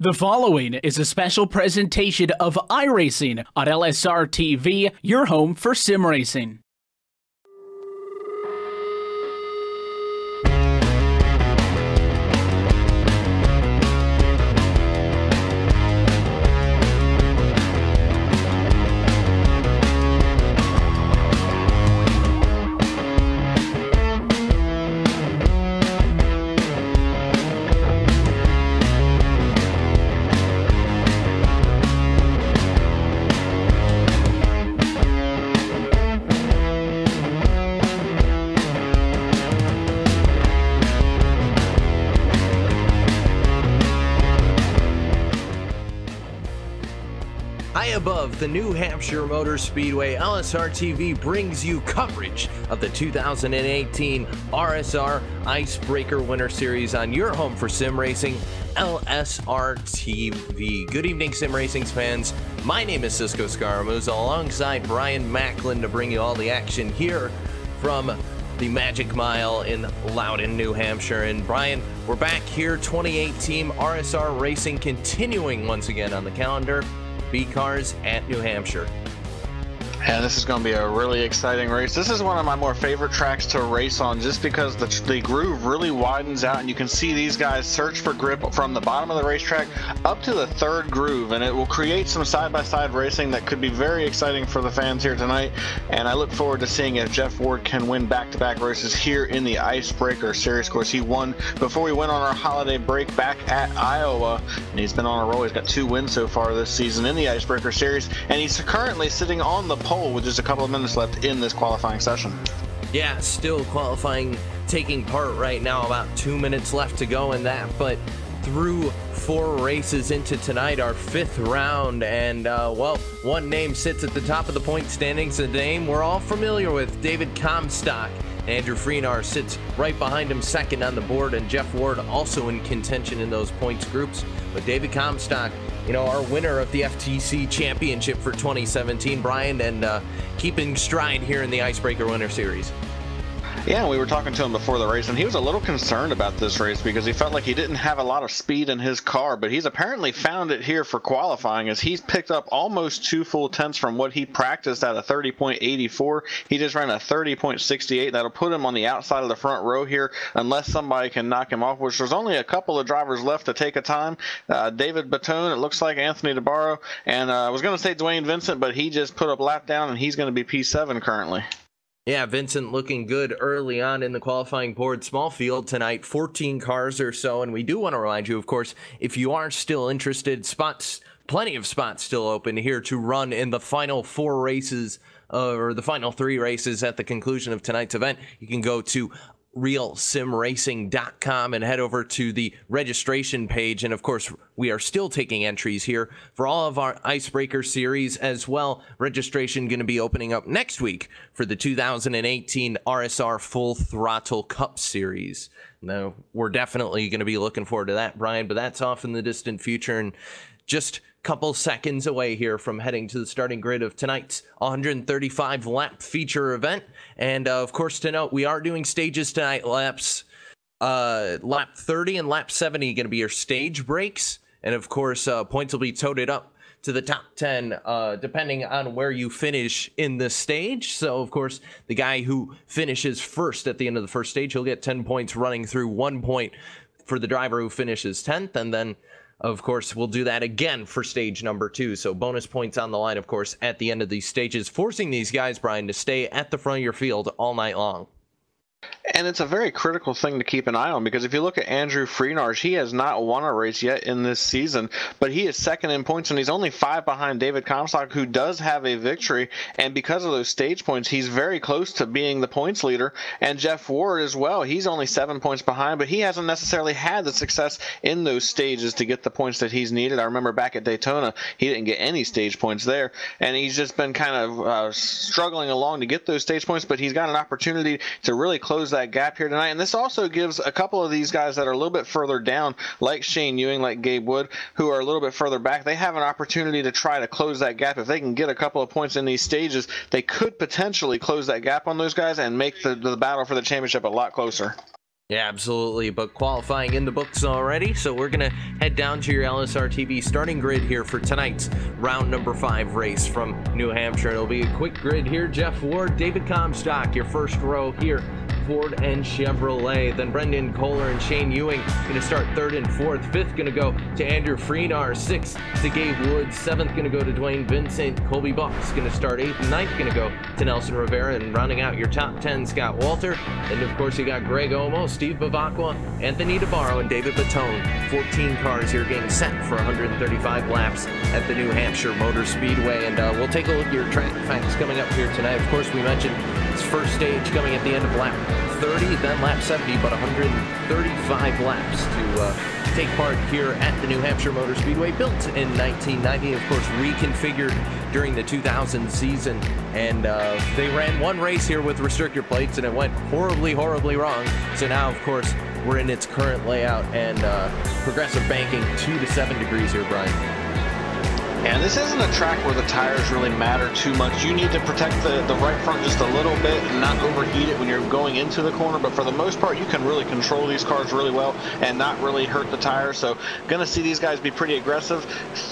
The following is a special presentation of iRacing on LSRTV, your home for sim racing. High above the New Hampshire Motor Speedway, LSRTV brings you coverage of the 2018 RSR Icebreaker Winter Series on your home for sim racing, LSRTV. Good evening, sim racing fans. My name is Cisco Scaramouza, alongside Brian Macklin to bring you all the action here from the Magic Mile in Loudon, New Hampshire. And Brian, we're back here, 2018 RSR racing continuing once again on the calendar. B-Cars at New Hampshire. Yeah, this is going to be a really exciting race. This is one of my more favorite tracks to race on just because the groove really widens out and you can see these guys search for grip from the bottom of the racetrack up to the third groove, and it will create some side-by-side racing that could be very exciting for the fans here tonight. And I look forward to seeing if Jeff Ward can win back-to-back races here in the Icebreaker Series. Of course, he won before we went on our holiday break back at Iowa, and he's been on a roll. He's got 2 wins so far this season in the Icebreaker Series, and he's currently sitting on the pole with just a couple of minutes left in this qualifying session. Yeah, still qualifying, taking part right now, about 2 minutes left to go in that, but through 4 races into tonight, our 5th round, and well, one name sits at the top of the point standings, a name we're all familiar with, David Comstock. Andrew Freenar sits right behind him, second on the board, and Jeff Ward also in contention in those points groups. But David Comstock, you know, our winner of the FTC Championship for 2017, Brian, and keeping stride here in the Icebreaker Winter Series. Yeah, we were talking to him before the race, and he was a little concerned about this race because he felt like he didn't have a lot of speed in his car, but he's apparently found it here for qualifying, as he's picked up almost 2 full tenths from what he practiced at a 30.84. He just ran a 30.68. That'll put him on the outside of the front row here unless somebody can knock him off, which there's only a couple of drivers left to take a time. David Batone, it looks like, Anthony DeBarro, and I was going to say Dwayne Vincent, but he just put a lap down, and he's going to be P7 currently. Yeah, Vincent looking good early on in the qualifying board. Small field tonight, 14 cars or so. And we do want to remind you, of course, if you are still interested, plenty of spots still open here to run in the final 4 races, or the final 3 races at the conclusion of tonight's event. You can go to realsimracing.com and head over to the registration page. And of course, we are still taking entries here for all of our Icebreaker series as well. Registration going to be opening up next week for the 2018 RSR Full Throttle Cup Series. Now, we're definitely going to be looking forward to that, Brian, but that's off in the distant future and just couple seconds away here from heading to the starting grid of tonight's 135 lap feature event. And of course, to note, we are doing stages tonight. Lap 30 and lap 70 going to be your stage breaks, and of course points will be toted up to the top 10 depending on where you finish in the stage. So of course, the guy who finishes first at the end of the first stage, he'll get 10 points running through, 1 point for the driver who finishes 10th, and then of course, we'll do that again for stage number 2. So bonus points on the line, of course, at the end of these stages, forcing these guys, Brian, to stay at the front of your field all night long. And it's a very critical thing to keep an eye on, because if you look at Andrew Freenar, he has not won a race yet in this season, but he is second in points, and he's only 5 behind David Comstock, who does have a victory. And because of those stage points, he's very close to being the points leader. And Jeff Ward as well, he's only 7 points behind, but he hasn't necessarily had the success in those stages to get the points that he's needed. I remember back at Daytona, he didn't get any stage points there, and he's just been kind of struggling along to get those stage points, but he's got an opportunity to really close that gap here tonight. And this also gives a couple of these guys that are a little bit further down, like Shane Ewing, like Gabe Wood, who are a little bit further back, they have an opportunity to try to close that gap. If they can get a couple of points in these stages, they could potentially close that gap on those guys and make the battle for the championship a lot closer. Yeah, absolutely. But qualifying in the books already, so we're going to head down to your LSRTV starting grid here for tonight's round number 5 race from New Hampshire. It'll be a quick grid here. Jeff Ward, David Comstock, your first row here. Ford and Chevrolet. Then Brendan Kohler and Shane Ewing going to start 3rd and 4th. 5th going to go to Andrew Freenar. 6th to Gabe Woods. 7th going to go to Dwayne Vincent. Colby Bucks going to start 8th and 9th going to go to Nelson Rivera. And rounding out your top 10, Scott Walter. And of course you got Greg Omo, Steve Bavacqua, Anthony DeBarro, and David Batone. 14 cars here getting set for 135 laps at the New Hampshire Motor Speedway. And we'll take a look at your track facts coming up here tonight. Of course, we mentioned this first stage coming at the end of lap 30, then lap 70, but 135 laps to take part here at the New Hampshire Motor Speedway, built in 1990, of course reconfigured during the 2000 season, and they ran one race here with restrictor plates and it went horribly wrong. So now of course we're in its current layout and progressive banking 2 to 7 degrees here, Brian. And this isn't a track where the tires really matter too much. You need to protect the right front just a little bit and not overheat it when you're going into the corner. But for the most part, you can really control these cars really well and not really hurt the tires. So going to see these guys be pretty aggressive.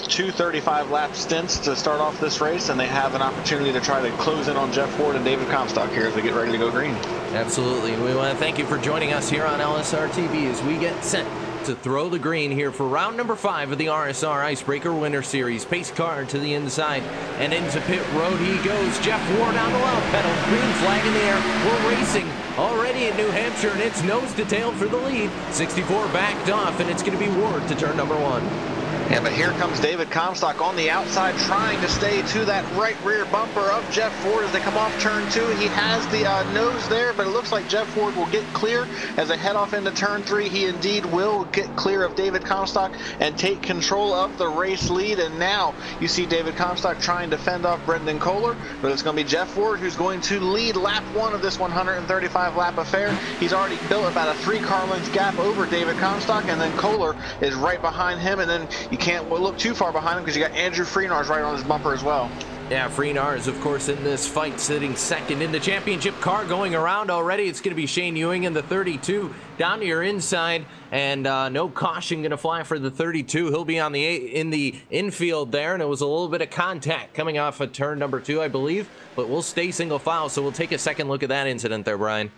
2 35-lap stints to start off this race, and they have an opportunity to try to close in on Jeff Ward and David Comstock here as we get ready to go green. Absolutely. We want to thank you for joining us here on LSR TV as we get set to throw the green here for round number 5 of the RSR Icebreaker Winter Series. Pace car to the inside and into pit road he goes. Jeff Ward on the loud pedal, green flag in the air. We're racing already in New Hampshire, and it's nose to tail for the lead. 64 backed off, and it's going to be Ward to turn number 1. Yeah, but here comes David Comstock on the outside, trying to stay to that right rear bumper of Jeff Ford as they come off turn 2. He has the nose there, but it looks like Jeff Ford will get clear as they head off into turn 3. He indeed will get clear of David Comstock and take control of the race lead. And now you see David Comstock trying to fend off Brendan Kohler, but it's going to be Jeff Ford who's going to lead lap 1 of this 135 lap affair. He's already built about a 3-car length gap over David Comstock, and then Kohler is right behind him, and then you can't look too far behind him because you got Andrew Freenar's right on his bumper as well. Yeah, Freenar is, of course, in this fight, sitting second in the championship car going around already. It's going to be Shane Ewing in the 32 down to your inside, and no caution going to fly for the 32. He'll be on in the infield there, and it was a little bit of contact coming off of turn number 2, I believe, but we'll stay single file, so we'll take a second look at that incident there, Brian.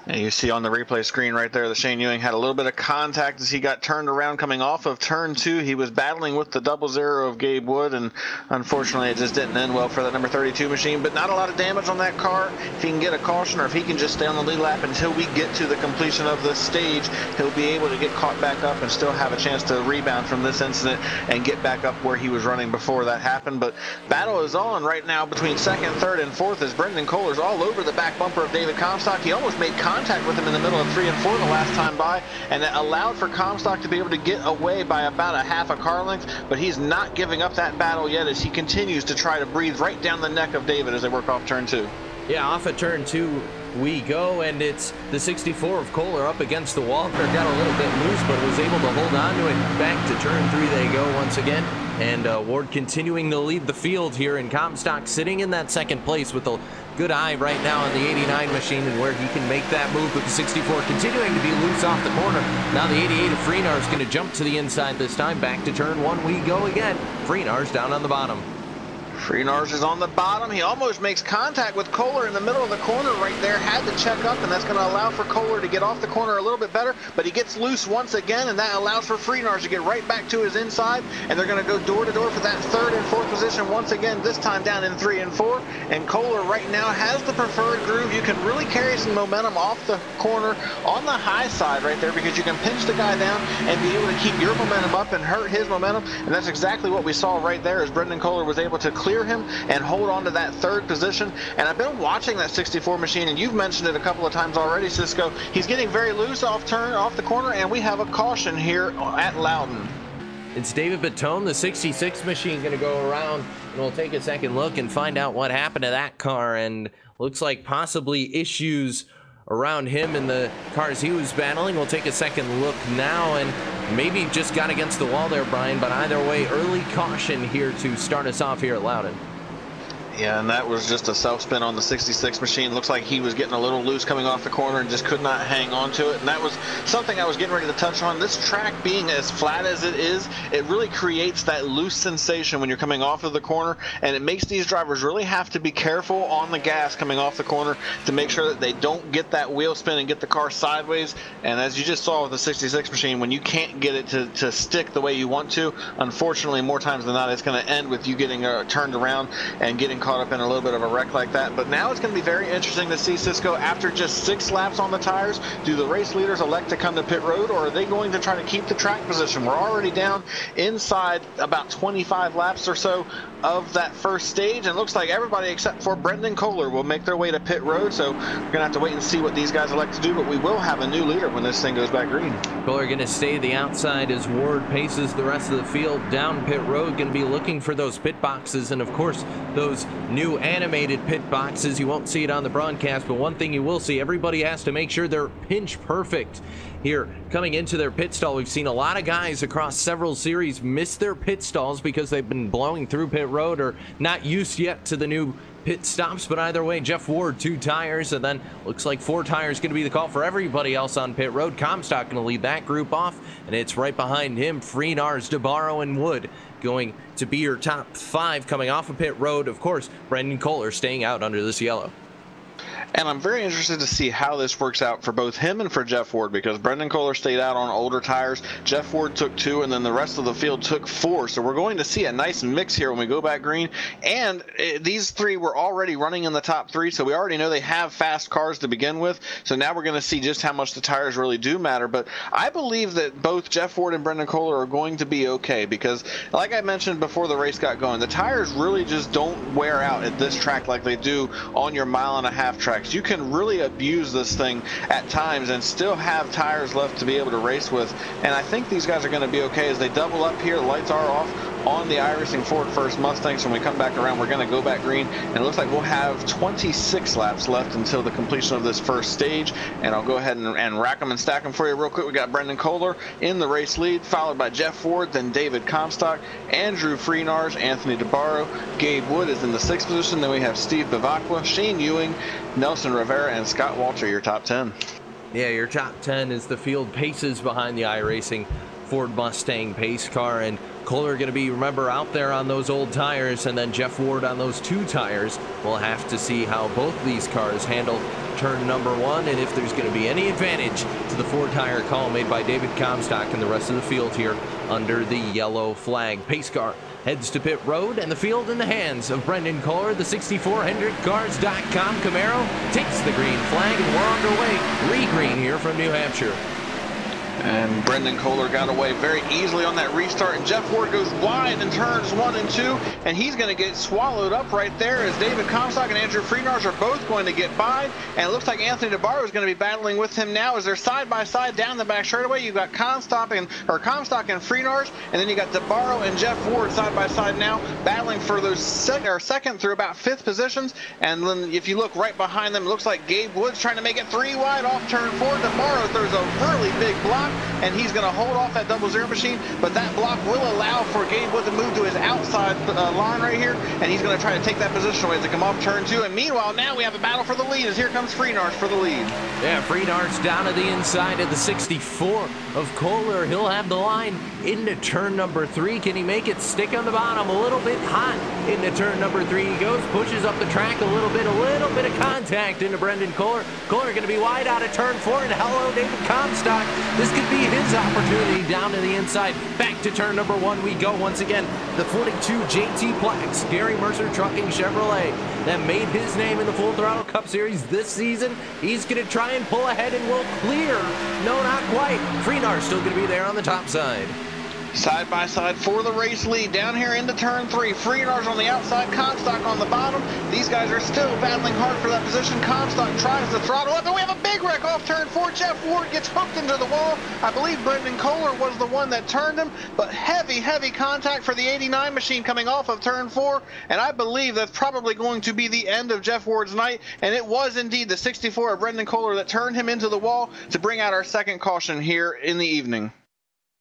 And you see on the replay screen right there that Shane Ewing had a little bit of contact as he got turned around coming off of turn 2. He was battling with the 00 of Gabe Wood, and unfortunately it just didn't end well for that number 32 machine. But not a lot of damage on that car. If he can get a caution, or if he can just stay on the lead lap until we get to the completion of this stage, he'll be able to get caught back up and still have a chance to rebound from this incident and get back up where he was running before that happened. But battle is on right now between 2nd, 3rd, and 4th as Brendan Kohler's all over the back bumper of David Comstock. He almost made contact with him in the middle of 3 and 4 the last time by, and it allowed for Comstock to be able to get away by about a half a car length, but he's not giving up that battle yet as he continues to try to breathe right down the neck of David as they work off turn 2. Yeah, off of turn 2 we go, and it's the 64 of Kohler up against the wall. Got a little bit loose, but was able to hold on to it. Back to turn 3 they go once again, and Ward continuing to lead the field here, and Comstock sitting in that 2nd place with a good eye right now on the 89 machine and where he can make that move, with the 64 continuing to be loose off the corner. Now the 88 of Freenar is going to jump to the inside this time. Back to turn 1 we go again. Freenar's down on the bottom. Freenar's is on the bottom. He almost makes contact with Kohler in the middle of the corner right there. Had to check up, and that's going to allow for Kohler to get off the corner a little bit better, but he gets loose once again, and that allows for Freenar's to get right back to his inside, and they're going to go door to door for that 3rd and 4th position once again, this time down in 3 and 4, and Kohler right now has the preferred groove. You can really carry some momentum off the corner on the high side right there, because you can pinch the guy down and be able to keep your momentum up and hurt his momentum, and that's exactly what we saw right there as Brendan Kohler was able to clear him and hold on to that 3rd position. And I've been watching that 64 machine, and you've mentioned it a couple of times already, Cisco. He's getting very loose off the corner, and we have a caution here at Loudon. It's David Batone, the 66 machine, going to go around, and we'll take a second look and find out what happened to that car. And looks like possibly issues around him in the cars he was battling. We'll take a second look now, and maybe just got against the wall there, Brian, but either way, early caution here to start us off here at Loudon. Yeah, and that was just a self-spin on the 66 machine. Looks like he was getting a little loose coming off the corner and just could not hang on to it. And that was something I was getting ready to touch on. This track being as flat as it is, it really creates that loose sensation when you're coming off of the corner, and it makes these drivers really have to be careful on the gas coming off the corner to make sure that they don't get that wheel spin and get the car sideways. And as you just saw with the 66 machine, when you can't get it to stick the way you want to, unfortunately, more times than not, it's going to end with you getting turned around and getting caught up in a little bit of a wreck like that. But now it's going to be very interesting to see, Cisco, after just 6 laps on the tires, do the race leaders elect to come to pit road, or are they going to try to keep the track position? We're already down inside about 25 laps or so of that first stage, and it looks like everybody except for Brendan Kohler will make their way to pit road, so we're going to have to wait and see what these guys elect to do, but we will have a new leader when this thing goes back green. Kohler going to stay the outside as Ward paces the rest of the field down pit road, going to be looking for those pit boxes, and of course those new animated pit boxes. You won't see it on the broadcast, but one thing you will see, everybody has to make sure they're pinch perfect here coming into their pit stall. We've seen a lot of guys across several series miss their pit stalls because they've been blowing through pit road or not used yet to the new pit stops. But either way, Jeff Ward 2 tires, and then looks like 4 tires going to be the call for everybody else on pit road. Comstock going to lead that group off, and it's right behind him Freenars, DeBarro, and Wood going to be your top 5 coming off of pit road. Of course, Brendan Kohler staying out under this yellow. And I'm very interested to see how this works out for both him and for Jeff Ward, because Brendan Kohler stayed out on older tires. Jeff Ward took 2, and then the rest of the field took 4. So we're going to see a nice mix here when we go back green. And these 3 were already running in the top 3, so we already know they have fast cars to begin with. So now we're going to see just how much the tires really do matter. But I believe that both Jeff Ward and Brendan Kohler are going to be okay, because like I mentioned before the race got going, the tires really just don't wear out at this track like they do on your 1.5-mile tracks. You can really abuse this thing at times and still have tires left to be able to race with, and I think these guys are going to be okay as they double up here. The lights are off on the iRacing Ford First Mustangs. When we come back around, we're going to go back green, and it looks like we'll have 26 laps left until the completion of this first stage. And I'll go ahead and rack them and stack them for you real quick. We got Brendan Kohler in the race lead, followed by Jeff Ford, then David Comstock, Andrew Freenars, Anthony DeBarro, Gabe Wood is in the 6th position. Then we have Steve Bivacqua, Shane Ewing, Nelson Rivera, and Scott Walter, your top 10. Yeah, your top 10 is the field paces behind the iRacing Ford Mustang pace car, and Kohler going to be, remember, out there on those old tires, and then Jeff Ward on those 2 tires. We'll have to see how both these cars handle turn number 1, and if there's going to be any advantage to the 4-tire call made by David Comstock and the rest of the field here under the yellow flag. Pace car heads to pit road, and the field in the hands of Brendan Kohler. The 6400cars.com Camaro takes the green flag, and we're underway. Re-green here from New Hampshire. And Brendan Kohler got away very easily on that restart, and Jeff Ward goes wide in turns 1 and 2, and he's going to get swallowed up right there as David Comstock and Andrew Freenars are both going to get by, and it looks like Anthony DeBarro is going to be battling with him now as they're side by side down the back straightaway. You've got Comstock and Freenars, and then you got DeBarro and Jeff Ward side by side now battling for those second through about 5th positions. And then if you look right behind them, it looks like Gabe Woods trying to make it 3 wide off turn 4. DeBarro throws a really big block, and he's going to hold off that 00 machine, but that block will allow for Gabe Wood to move to his outside line right here, and he's going to try to take that position away as they come off turn 2. And meanwhile, now we have a battle for the lead as here comes Freenars for the lead. Yeah, Freenars down to the inside of the 64 of Kohler. He'll have the line into turn number 3. Can he make it stick on the bottom? A little bit hot into turn number 3 he goes, pushes up the track a little bit of contact into Brendan Kohler. Kohler going to be wide out of turn 4, and hello, David Comstock. This could be his opportunity down to the inside. Back to turn number 1 we go once again. The 42 JT Plex, Gary Mercer Trucking Chevrolet, that made his name in the Full Throttle Cup Series this season. He's going to try and pull ahead and will clear. No, not quite. Freenar's still going to be there on the top side. Side by side for the race lead down here into turn 3. Freenars on the outside, Comstock on the bottom. These guys are still battling hard for that position. Comstock tries to throttle up, and we have a big wreck off turn 4. Jeff Ward gets hooked into the wall. I believe Brendan Kohler was the one that turned him, but heavy contact for the 89 machine coming off of turn 4, and I believe that's probably going to be the end of Jeff Ward's night, and it was indeed the 64 of Brendan Kohler that turned him into the wall to bring out our second caution here in the evening.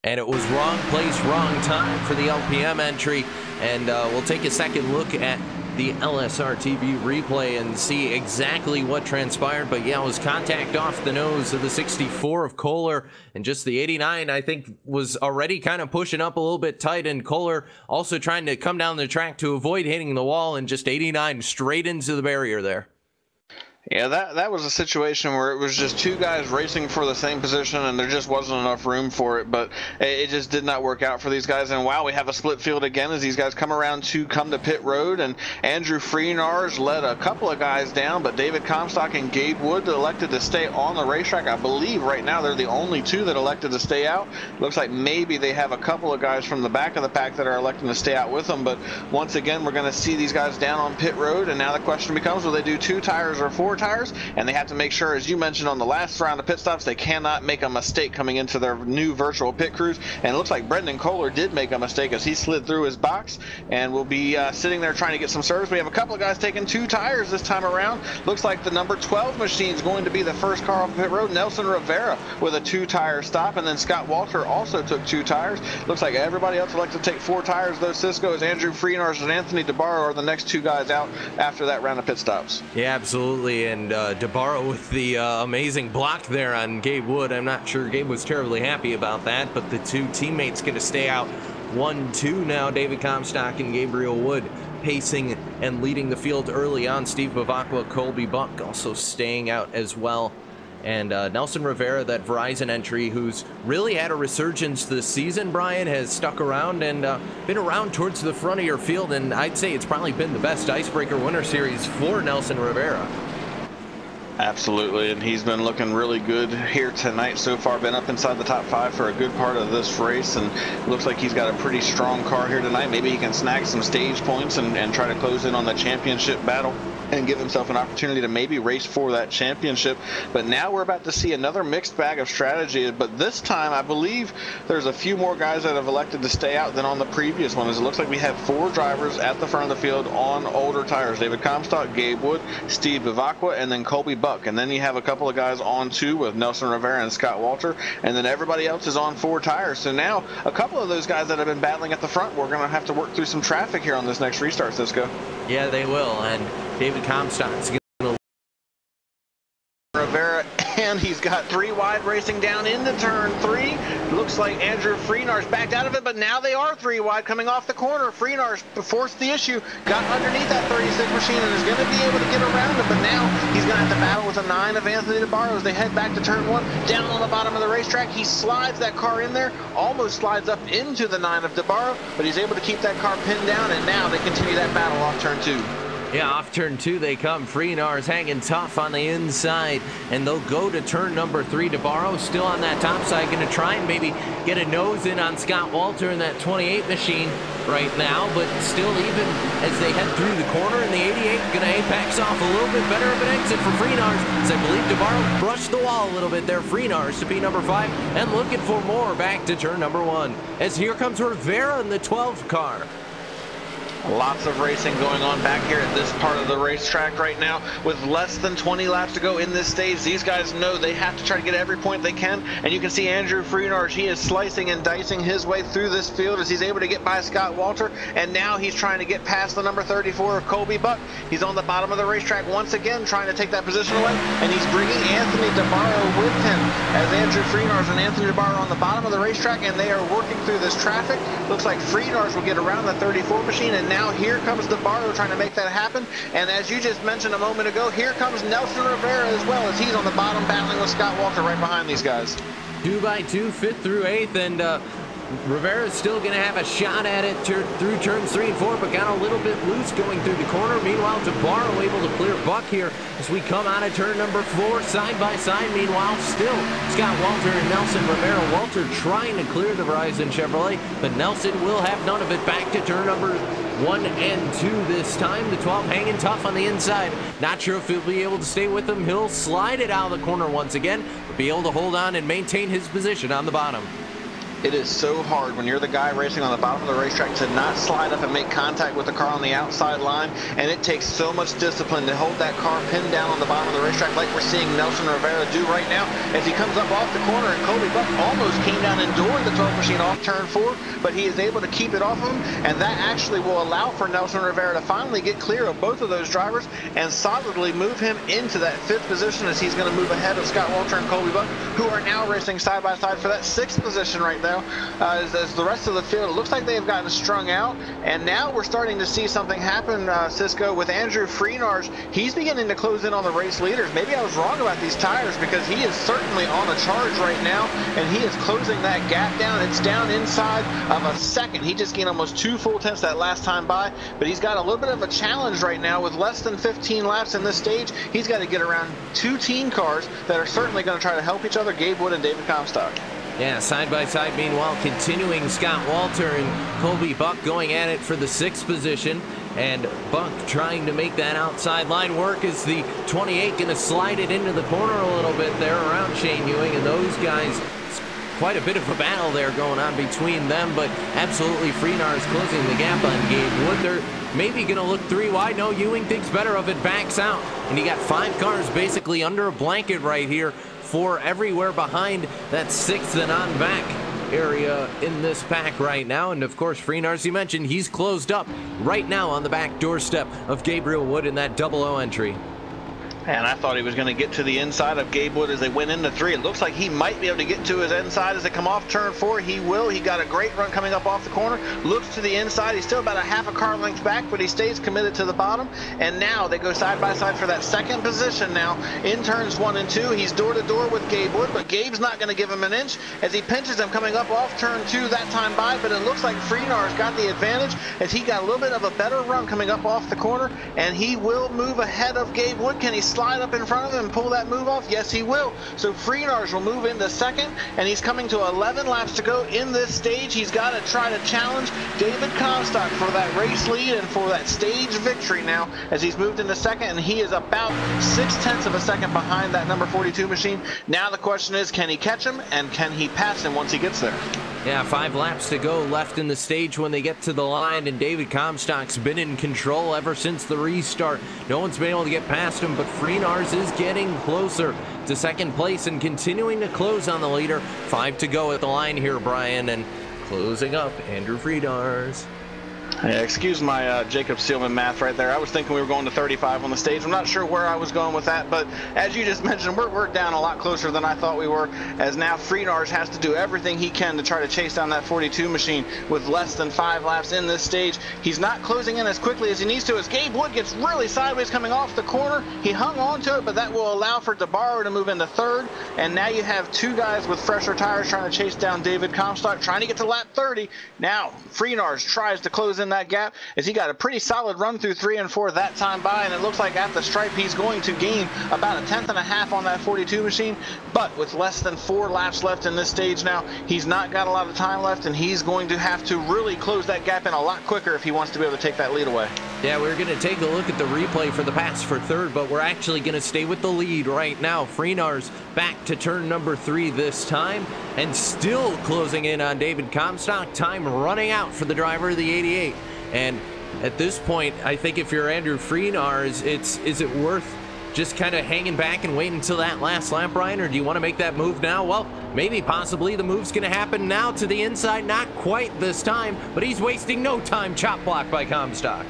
And it was wrong place, wrong time for the LPM entry. And we'll take a second look at the LSRTV replay and see exactly what transpired. But yeah, it was contact off the nose of the 64 of Kohler, and just the 89, I think, was already kind of pushing up a little bit tight, and Kohler also trying to come down the track to avoid hitting the wall, and just 89 straight into the barrier there. Yeah, that was a situation where it was just two guys racing for the same position, and there just wasn't enough room for it, but it just did not work out for these guys. And wow, we have a split field again as these guys come around to come to pit road, and Andrew Freenars led a couple of guys down, but David Comstock and Gabe Wood elected to stay on the racetrack. I believe right now they're the only two that elected to stay out. Looks like maybe they have a couple of guys from the back of the pack that are electing to stay out with them, but once again, we're going to see these guys down on pit road, and now the question becomes, will they do 2 tires or 4 tires? And they have to make sure, as you mentioned on the last round of pit stops, they cannot make a mistake coming into their new virtual pit crews. And it looks like Brendan Kohler did make a mistake as he slid through his box and will be sitting there trying to get some service. We have a couple of guys taking 2 tires this time around. Looks like the number 12 machine is going to be the first car off pit road. Nelson Rivera with a 2-tire stop, and then Scott Walter also took 2 tires. Looks like everybody else would like to take 4 tires, though. Cisco, as Andrew Freenars and Anthony DeBarro are the next 2 guys out after that round of pit stops. Yeah, absolutely. And DeBarro with the amazing block there on Gabe Wood. I'm not sure Gabe was terribly happy about that, but the 2 teammates going to stay out 1-2 now. David Comstock and Gabriel Wood pacing and leading the field early on. Steve Bavacqua, Colby Buck also staying out as well. And Nelson Rivera, that Verizon entry, who's really had a resurgence this season, Brian, has stuck around and been around towards the front of your field, and I'd say it's probably been the best Icebreaker Winter Series for Nelson Rivera. Absolutely, and he's been looking really good here tonight so far. Been up inside the top 5 for a good part of this race, and looks like he's got a pretty strong car here tonight. Maybe he can snag some stage points and try to close in on the championship battle and give himself an opportunity to maybe race for that championship. But now we're about to see another mixed bag of strategy, but this time I believe there's a few more guys that have elected to stay out than on the previous one, as it looks like we have 4 drivers at the front of the field on older tires. David Comstock, Gabe Wood, Steve Bavacqua, and then Colby Buck. And then you have a couple of guys on 2 with Nelson Rivera and Scott Walter, and then everybody else is on 4 tires. So now a couple of those guys that have been battling at the front, we're going to have to work through some traffic here on this next restart, Cisco. Yeah, they will. And David Comstock's going to Rivera, and he's got 3 wide racing down into turn 3. Looks like Andrew Freenars backed out of it, but now they are 3 wide coming off the corner. Freenars forced the issue, got underneath that 36 machine, and is going to be able to get around it, but now he's going to have to battle with a 9 of Anthony DeBarro as they head back to turn 1. Down on the bottom of the racetrack, he slides that car in there, almost slides up into the 9 of DeBarro, but he's able to keep that car pinned down, and now they continue that battle off turn 2. Yeah, off turn 2 they come. Freenars hanging tough on the inside, and they'll go to turn number 3. DeBarro still on that top side, going to try and maybe get a nose in on Scott Walter in that 28 machine right now, but still, even as they head through the corner in the 88, going to apex off a little bit better of an exit for Freenars, as I believe DeBarro brushed the wall a little bit there. Freenars to be number 5 and looking for more back to turn number 1, as here comes Rivera in the 12th car. Lots of racing going on back here at this part of the racetrack right now. With less than 20 laps to go in this stage, these guys know they have to try to get every point they can. And you can see Andrew Freenars, he is slicing and dicing his way through this field as he's able to get by Scott Walter. And now he's trying to get past the number 34 of Colby Buck. He's on the bottom of the racetrack once again, trying to take that position away. And he's bringing Anthony DeBarro with him, as Andrew Freenars and Anthony DeBarro on the bottom of the racetrack, and they are working through this traffic. Looks like Freenars will get around the 34 machine, and now here comes DeBarro trying to make that happen. And as you just mentioned a moment ago, here comes Nelson Rivera as well, as he's on the bottom battling with Scott Walter right behind these guys. 2 by 2, 5th through 8th, and Rivera's still going to have a shot at it through turns 3 and 4, but got a little bit loose going through the corner. Meanwhile, DeBarro able to clear Buck here as we come out of turn number 4, side by side. Meanwhile, still Scott Walter and Nelson Rivera. Walter trying to clear the Verizon Chevrolet, but Nelson will have none of it. Back to turn number 1 and 2 this time. The 12 hanging tough on the inside. Not sure if he'll be able to stay with them. He'll slide it out of the corner once again, but be able to hold on and maintain his position on the bottom. It is so hard when you're the guy racing on the bottom of the racetrack to not slide up and make contact with the car on the outside line, and it takes so much discipline to hold that car pinned down on the bottom of the racetrack like we're seeing Nelson Rivera do right now as he comes up off the corner, and Colby Buck almost came down and endured the 12 machine off turn 4, but he is able to keep it off of him, and that actually will allow for Nelson Rivera to finally get clear of both of those drivers and solidly move him into that 5th position as he's going to move ahead of Scott Walter and Colby Buck, who are now racing side by side for that 6th position right now. As the rest of the field, it looks like they've gotten strung out, and now we're starting to see something happen, Cisco, with Andrew Freenarz. He's beginning to close in on the race leaders. Maybe I was wrong about these tires, because he is certainly on a charge right now, and he is closing that gap down. It's down inside of a second. He just gained almost 2 full tenths that last time by, but he's got a little bit of a challenge right now with less than 15 laps in this stage. He's got to get around 2 team cars that are certainly going to try to help each other, Gabe Wood and David Comstock. Yeah, side by side, meanwhile, continuing Scott Walter and Colby Buck going at it for the 6th position. And Buck trying to make that outside line work as the 28 going to slide it into the corner a little bit there around Shane Ewing. And those guys, quite a bit of a battle there going on between them. But absolutely, Freenarz closing the gap on Gabe Wood. They're maybe going to look 3 wide. No, Ewing thinks better of it, backs out. And you got 5 cars basically under a blanket right here. 4 everywhere behind that 6th and on back area in this pack right now. And of course, Freenarz, you mentioned, he's closed up right now on the back doorstep of Gabriel Wood in that 00 entry. And I thought he was going to get to the inside of Gabe Wood as they went into 3. It looks like he might be able to get to his inside as they come off turn 4. He will. He got a great run coming up off the corner. Looks to the inside. He's still about a half a car length back, but he stays committed to the bottom. And now they go side by side for that 2nd position now in turns 1 and 2. He's door to door with Gabe Wood, but Gabe's not going to give him an inch as he pinches him coming up off turn 2 that time by. But it looks like Freenarz got the advantage as he got a little bit of a better run coming up off the corner, and he will move ahead of Gabe Wood. Can he slide up in front of him and pull that move off? Yes, he will. So Freenarz will move into 2nd, and he's coming to 11 laps to go in this stage. He's got to try to challenge David Comstock for that race lead and for that stage victory now as he's moved into 2nd, and he is about 0.6 of a second behind that number 42 machine. Now the question is, can he catch him, and can he pass him once he gets there? Yeah, 5 laps to go left in the stage when they get to the line, and David Comstock's been in control ever since the restart. No one's been able to get past him, but Freenarz is getting closer to 2nd place and continuing to close on the leader. 5 to go at the line here, Brian, and closing up, Andrew Freenarz. Yeah, excuse my Jacob Seelman math right there. I was thinking we were going to 35 on the stage. I'm not sure where I was going with that, but as you just mentioned, we're down a lot closer than I thought we were, as now Freenarz has to do everything he can to try to chase down that 42 machine with less than 5 laps in this stage. He's not closing in as quickly as he needs to as Gabe Wood gets really sideways coming off the corner. He hung on to it, but that will allow for DeBarro to move into 3rd, and now you have 2 guys with fresher tires trying to chase down David Comstock, trying to get to lap 30. Now Freenarz tries to close in that gap as he got a pretty solid run through 3 and 4 that time by, and it looks like at the stripe he's going to gain about 1.5 tenths on that 42 machine. But with less than 4 laps left in this stage now, he's not got a lot of time left, and he's going to have to really close that gap in a lot quicker if he wants to be able to take that lead away. Yeah, we're going to take a look at the replay for the pass for 3rd, but we're actually going to stay with the lead right now. Freenarz back to turn number 3 this time, and still closing in on David Comstock. Time running out for the driver of the 88. And at this point, I think if you're Andrew Freenarz, is it worth just kind of hanging back and waiting until that last lap, Brian, or do you want to make that move now? Well, maybe possibly the move's going to happen now to the inside. Not quite this time, but he's wasting no time. Chop block by Comstock.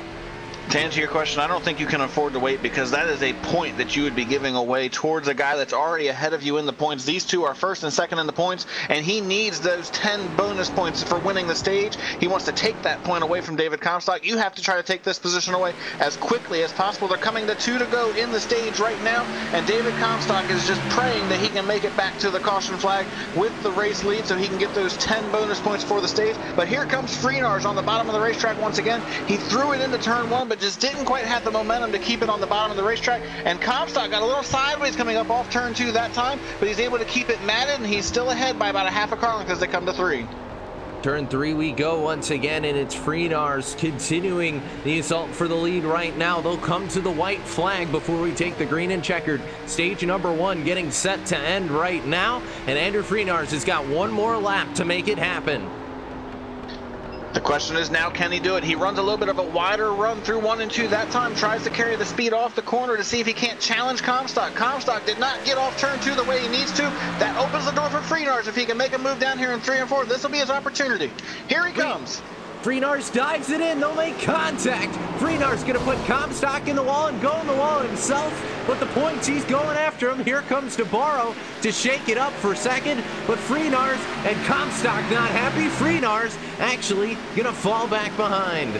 To answer your question, I don't think you can afford to wait, because that is a point that you would be giving away towards a guy that's already ahead of you in the points. These two are 1st and 2nd in the points, and he needs those 10 bonus points for winning the stage. He wants to take that point away from David Comstock. You have to try to take this position away as quickly as possible. They're coming to 2 to go in the stage right now, and David Comstock is just praying that he can make it back to the caution flag with the race lead so he can get those 10 bonus points for the stage. But here comes Freenarz on the bottom of the racetrack once again. He threw it into turn 1, but just didn't quite have the momentum to keep it on the bottom of the racetrack, and Comstock got a little sideways coming up off turn 2 that time, but he's able to keep it matted, and he's still ahead by about a half a car length as they come to 3. Turn 3 we go once again, and it's Freenars continuing the assault for the lead right now. They'll come to the white flag before we take the green and checkered. Stage number 1 getting set to end right now, and Andrew Freenars has got one more lap to make it happen. The question is now, can he do it? He runs a little bit of a wider run through 1 and 2 that time, tries to carry the speed off the corner to see if he can't challenge Comstock. Comstock did not get off turn 2 the way he needs to. That opens the door for Freenars. If he can make a move down here in 3 and 4, this will be his opportunity. Here he comes. Freenars dives it in, they'll make contact. Freenars gonna put Comstock in the wall and go in the wall himself, but the points, he's going after him. Here comes DeBarro to shake it up for second, but Freenars and Comstock not happy. Freenars actually gonna fall back behind.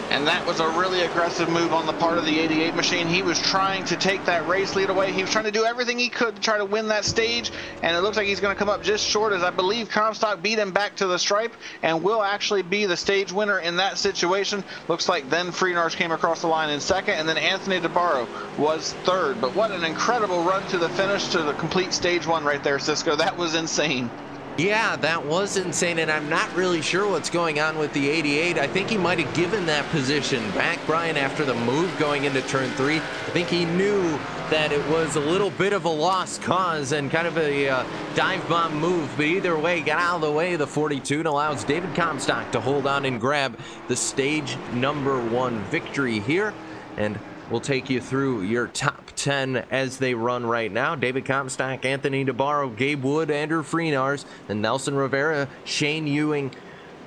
And that was a really aggressive move on the part of the 88 machine. He was trying to take that race lead away. He was trying to do everything he could to try to win that stage, and it looks like he's going to come up just short, as I believe Comstock beat him back to the stripe and will actually be the stage winner in that situation. Looks like then Freenars came across the line in second, and then Anthony DeBarro was third. But what an incredible run to the finish, to the complete stage 1 right there, Cisco. That was insane. Yeah, that was insane, and I'm not really sure what's going on with the 88. I think he might have given that position back, Brian, after the move going into turn 3. I think he knew that it was a little bit of a lost cause and kind of a dive bomb move, but either way, got out of the way, the 42, and allows David Comstock to hold on and grab the stage number 1 victory here. And we'll take you through your top 10 as they run right now. David Comstock, Anthony DeBarro, Gabe Wood, Andrew Freenars, and Nelson Rivera, Shane Ewing,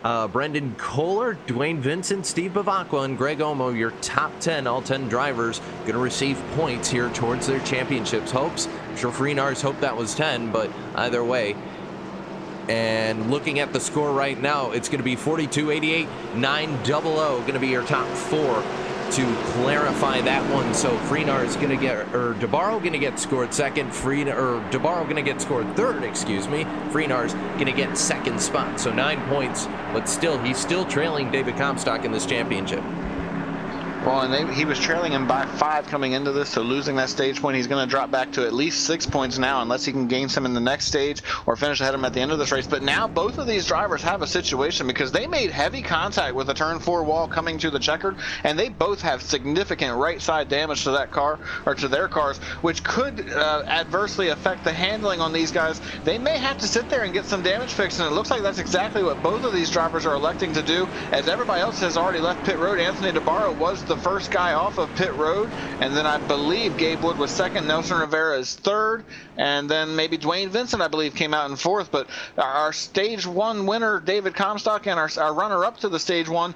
Brendan Kohler, Dwayne Vincent, Steve Bavacqua, and Greg Omo, your top 10, all 10 drivers going to receive points here towards their championships hopes. I'm sure Freenars hoped that was 10, but either way. And looking at the score right now, it's going to be 42-88, 900, going to be your top 4. To clarify that one, so Freenars going to get, or DeBarro going to get scored second, DeBarro going to get scored third, excuse me. Freenars going to get second spot, so 9 points, but still, he's still trailing David Comstock in this championship. Well, and he was trailing him by 5 coming into this, so losing that stage point, he's going to drop back to at least 6 points now, unless he can gain some in the next stage or finish ahead of him at the end of this race. But now both of these drivers have a situation, because they made heavy contact with the turn 4 wall coming to the checkered, and they both have significant right side damage to that car, or to their cars, which could adversely affect the handling on these guys. They may have to sit there and get some damage fixed, and it looks like that's exactly what both of these drivers are electing to do, as everybody else has already left pit road. Anthony DeBarro was the first guy off of pit road, and then I believe Gabe Wood was second, Nelson Rivera is third, and then maybe Dwayne Vincent, I believe, came out in fourth. But our stage 1 winner, David Comstock, and our runner-up to the stage 1,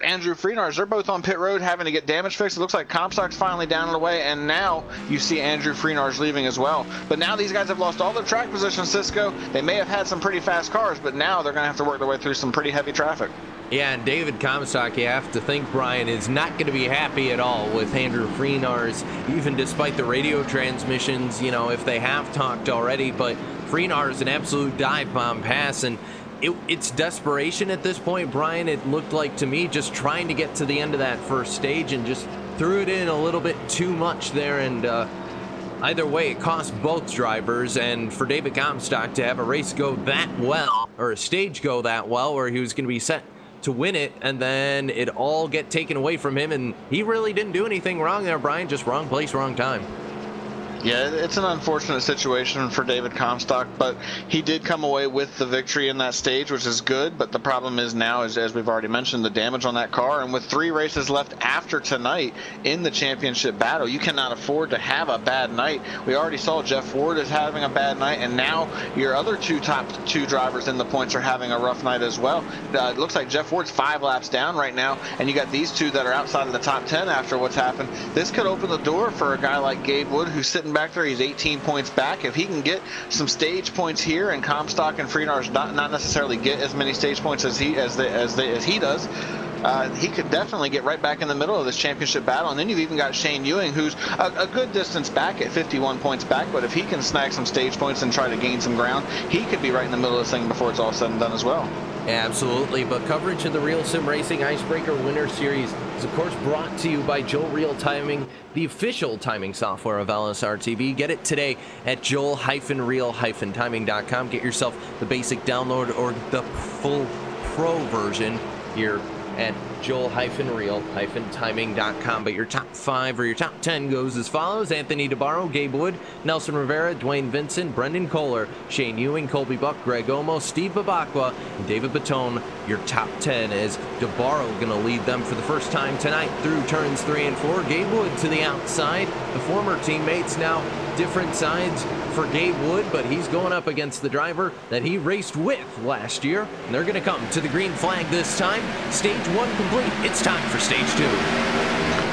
Andrew Freenars, they're both on pit road having to get damage fixed. It looks like Comstock's finally down and away, and now you see Andrew Freenars leaving as well. But now these guys have lost all their track position, Cisco. They may have had some pretty fast cars, but now they're going to have to work their way through some pretty heavy traffic. Yeah, and David Comstock, you have to think, Brian, is not going to be happy at all with Andrew Freenars, even despite the radio transmissions, you know, if they have talked already. But Freenars, an absolute dive bomb pass, and it's desperation at this point, Brian. It looked like to me just trying to get to the end of that first stage and just threw it in a little bit too much there, and either way, it cost both drivers. And for David Comstock to have a race go that well, or a stage go that well, where he was going to be set to win it, and then it all get taken away from him, and he really didn't do anything wrong there, Brian. Just wrong place, wrong time. Yeah, it's an unfortunate situation for David Comstock, but he did come away with the victory in that stage, which is good. But the problem is now, as we've already mentioned, the damage on that car. And with 3 races left after tonight in the championship battle, you cannot afford to have a bad night. We already saw Jeff Ward is having a bad night, and now your other top 2 drivers in the points are having a rough night as well. It looks like Jeff Ward's 5 laps down right now, and you got these 2 that are outside of the top 10 after what's happened. This could open the door for a guy like Gabe Wood, who's sitting back there. He's 18 points back. If he can get some stage points here, and Comstock and Freenars not necessarily get as many stage points as he does, he could definitely get right back in the middle of this championship battle. And then you've even got Shane Ewing, who's a good distance back at 51 points back, but if he can snag some stage points and try to gain some ground, he could be right in the middle of this thing before it's all said and done as well. Yeah, absolutely. But coverage of the Real Sim Racing Icebreaker Winter Series is, of course, brought to you by Joel Real Timing, the official timing software of LSRTV. Get it today at joel-real-timing.com. Get yourself the basic download or the full pro version here at joel-real-timing.com. But your top 5 or your top 10 goes as follows: Anthony DeBarro, Gabe Wood, Nelson Rivera, Dwayne Vincent, Brendan Kohler, Shane Ewing, Colby Buck, Greg Omo, Steve Babakwa, and David Batone. Your top 10 is DeBarro going to lead them for the first time tonight through turns 3 and 4. Gabe Wood to the outside. The former teammates now different sides for Gabe Wood, but he's going up against the driver that he raced with last year, and they're going to come to the green flag this time. Stage 1 complete. It's time for stage 2.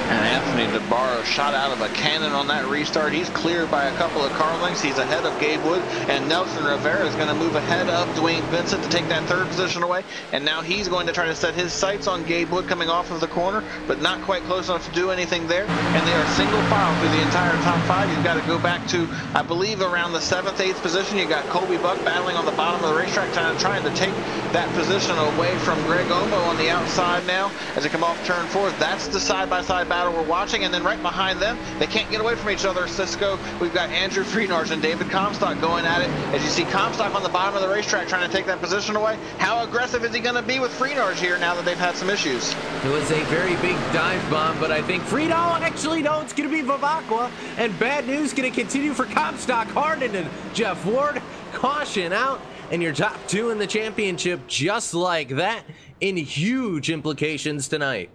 And Anthony DeBarro shot out of a cannon on that restart. He's cleared by a couple of car lengths. He's ahead of Gabe Wood, and Nelson Rivera is going to move ahead of Dwayne Vincent to take that 3rd position away. And now he's going to try to set his sights on Gabe Wood coming off of the corner, but not quite close enough to do anything there. And they are single file through the entire top 5. You've got to go back to, I believe, around the 7th, 8th position. You got Colby Buck battling on the bottom of the racetrack, trying to take that position away from Greg Omo on the outside now as they come off turn 4. That's the side-by-side battle we're watching. And then right behind them, they can't get away from each other. Cisco, we've got Andrew Freenarge and David Comstock going at it. As you see Comstock on the bottom of the racetrack trying to take that position away. How aggressive is he going to be with Freenarge here now that they've had some issues? It was a very big dive bomb, but I think actually no, it's going to be Vavakwa. And bad news going to continue for Comstock. Harden and Jeff Ward. Caution out. And your top 2 in the championship just like that, in huge implications tonight.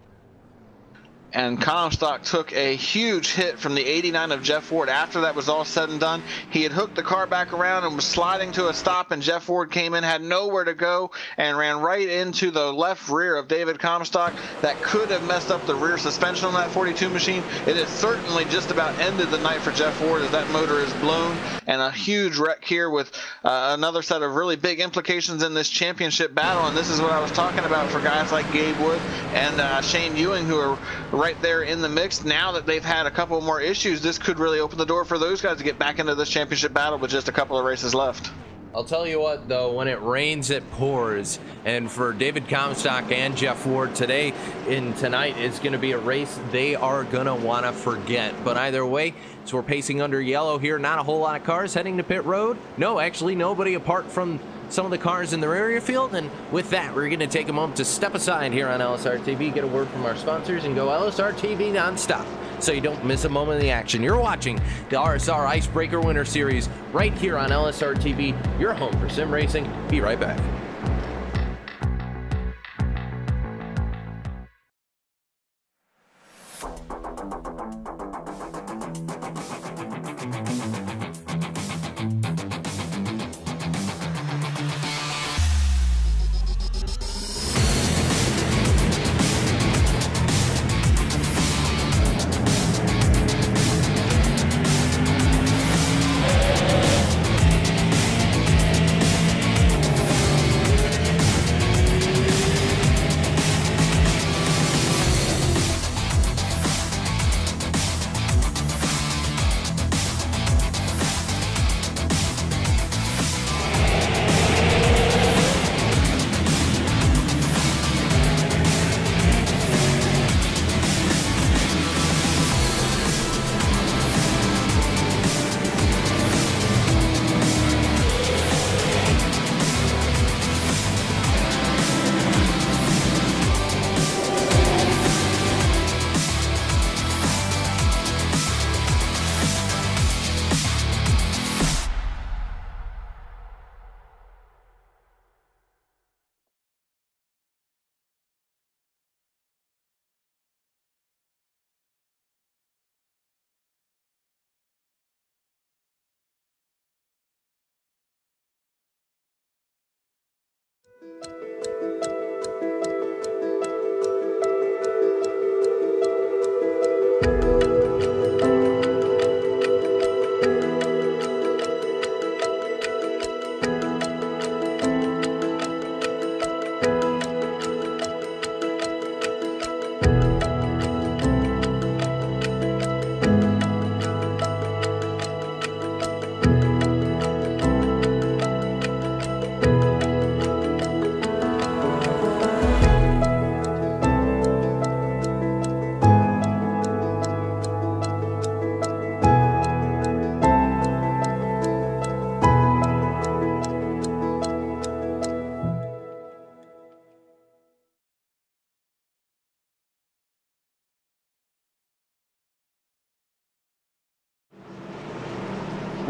And Comstock took a huge hit from the 89 of Jeff Ward. After that was all said and done, he had hooked the car back around and was sliding to a stop, and Jeff Ward came in, had nowhere to go, and ran right into the left rear of David Comstock. That could have messed up the rear suspension on that 42 machine. It has certainly just about ended the night for Jeff Ward as that motor is blown, and a huge wreck here with another set of really big implications in this championship battle. And this is what I was talking about for guys like Gabe Wood and Shane Ewing, who are right there in the mix. Now that they've had a couple more issues, this could really open the door for those guys to get back into this championship battle with just a couple of races left. I'll tell you what, though, when it rains, it pours. And for David Comstock and Jeff Ward tonight is going to be a race they are going to want to forget. But either way, so we're pacing under yellow here. Not a whole lot of cars heading to pit road. No, actually nobody apart from some of the cars in the rear field. And with that, we're going to take a moment to step aside here on LSRTV, get a word from our sponsors, and go LSRTV nonstop so you don't miss a moment of the action. You're watching the RSR Icebreaker Winter Series right here on LSRTV, your home for sim racing. Be right back.